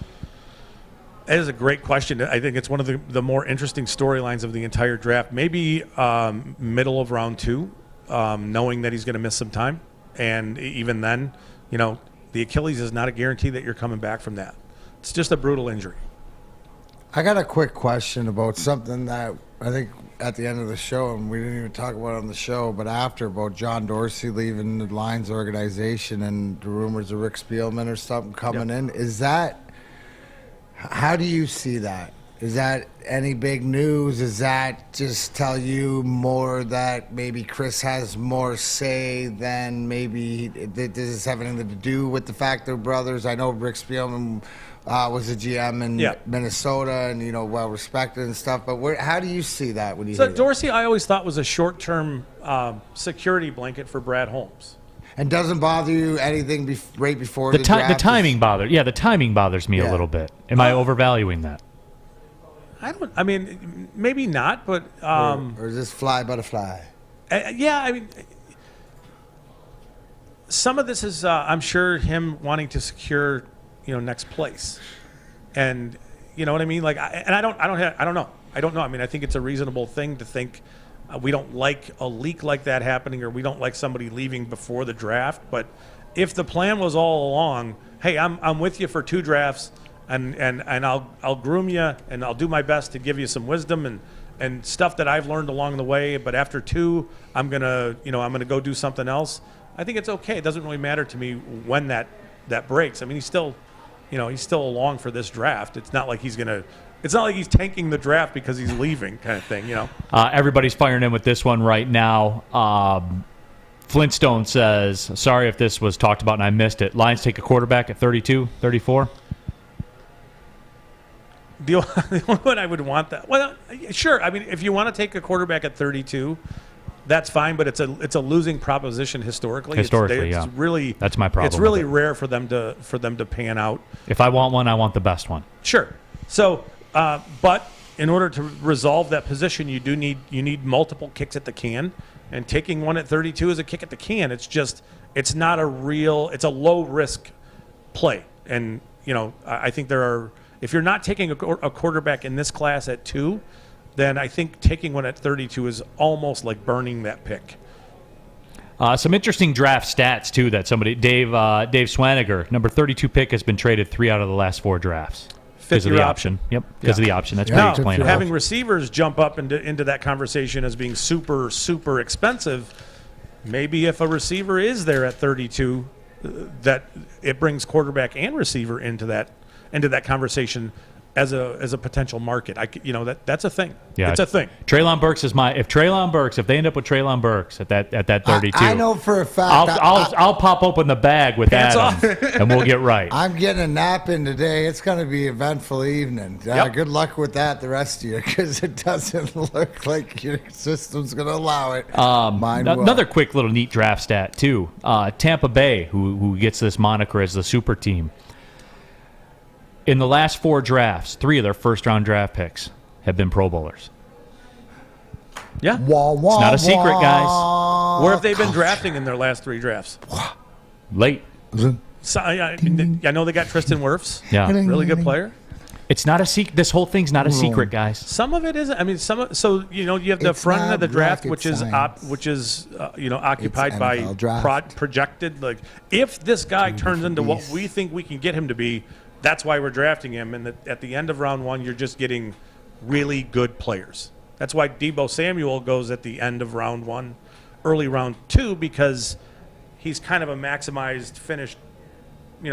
That is a great question. I think it's one of the more interesting storylines of the entire draft. Maybe middle of round 2, knowing that he's going to miss some time. And even then, the Achilles is not a guarantee that you're coming back from that. It's just a brutal injury. I got a quick question about something that I think at the end of the show, and we didn't even talk about it on the show, but after, about John Dorsey leaving the Lions organization and the rumors of Rick Spielman or something coming in. Is that, how do you see that? Is that any big news? Does that just tell you more that maybe Chris has more say than maybe does this have anything to do with the fact they're brothers? I know Rick Spielman was a GM in Minnesota and, well respected and stuff, but how do you see that when you hear Dorsey, I always thought was a short-term security blanket for Brad Holmes. And doesn't bother you anything right before the draft? The timing bothers. Yeah, the timing bothers me a little bit. Am I overvaluing that? Maybe not, but or is this fly by the fly? Some of this is I'm sure him wanting to secure next place, and you know what I mean. I don't know. I think it's a reasonable thing to think. We don't like a leak like that happening, or we don't like somebody leaving before the draft. But if the plan was all along, hey, I'm with you for 2 drafts, and I'll groom you, and I'll do my best to give you some wisdom and stuff that I've learned along the way. But after 2, I'm gonna go do something else. I think it's okay. It doesn't really matter to me when that breaks. I mean, he's still along for this draft. It's not like he's tanking the draft because he's leaving, kind of thing, Everybody's firing in with this one right now. Flintstone says, sorry if this was talked about and I missed it. Lions take a quarterback at 32, 34? The only one I would want that. Well, sure. I mean, if you want to take a quarterback at 32, that's fine, but it's a losing proposition historically. It's really, that's my problem. It's really rare for them to pan out. If I want one, I want the best one. Sure. So, but in order to resolve that position, you need multiple kicks at the can, and taking one at 32 is a kick at the can. It's a low risk play, and I think if you're not taking a quarterback in this class at 2. Then I think taking one at 32 is almost like burning that pick. Some interesting draft stats, too, that Dave Swaniger, number 32 pick, has been traded 3 out of the last 4 drafts. Because of the option. Yep, because of the option. That's pretty explainable. Having receivers jump up into that conversation as being super, super expensive, maybe if a receiver is there at 32, that it brings quarterback and receiver into that conversation as a potential market. That's a thing. Yeah, it's a thing. Treylon Burks if they end up with Treylon Burks at that 32. I know for a fact. I'll pop open the bag with Adam, and we'll get right. I'm getting a nap in today. It's going to be an eventful evening. Good luck with that the rest of you, because it doesn't look like your system's going to allow it. Another quick little neat draft stat too. Tampa Bay, who gets this moniker as the super team. In the last 4 drafts, 3 of their first-round draft picks have been Pro Bowlers. Yeah. It's not a secret, guys. Where have they been drafting in their last 3 drafts? Late. So, I know they got Tristan Wirfs. Yeah. Really good player. It's not a secret. This whole thing's not a secret, guys. Some of it isn't. I mean, so you have the front end of the draft, which is occupied by projected. Like, if this guy turns into what we think we can get him to be, that's why we're drafting him. And at the end of round 1, you're just getting really good players. That's why Deebo Samuel goes at the end of round 1, early round 2, because he's kind of a maximized finished,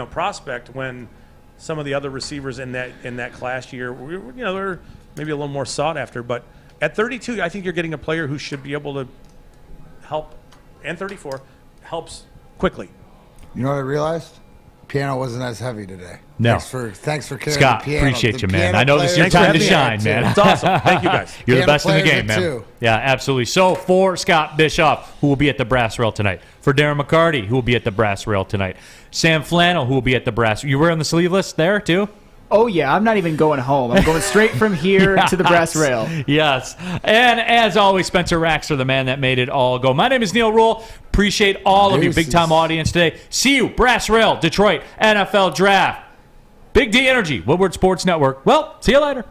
prospect when some of the other receivers in that class year, they're maybe a little more sought after. But at 32, I think you're getting a player who should be able to help, and 34 helps quickly. You know what I realized? Piano wasn't as heavy today. No. Thanks for carrying Scott, the piano. appreciate you, man. I know this is your time to shine, man. It's awesome. Thank you, guys. You're the Piano best in the players game, man. too. Yeah, absolutely. So for Scott Bischoff, who will be at the brass rail tonight. For Darren McCarty, who will be at the brass rail tonight. Sam Flannel, who will be at the brass. You wearing the sleeveless there, too? Oh, yeah. I'm not even going home. I'm going straight from here to the brass rail. Yes. And as always, Spencer Raxter, the man that made it all go. My name is Neal Rule. Appreciate all of you, big-time audience today. See you, Brass Rail, Detroit, NFL Draft. Big D Energy, Woodward Sports Network. Well, see you later.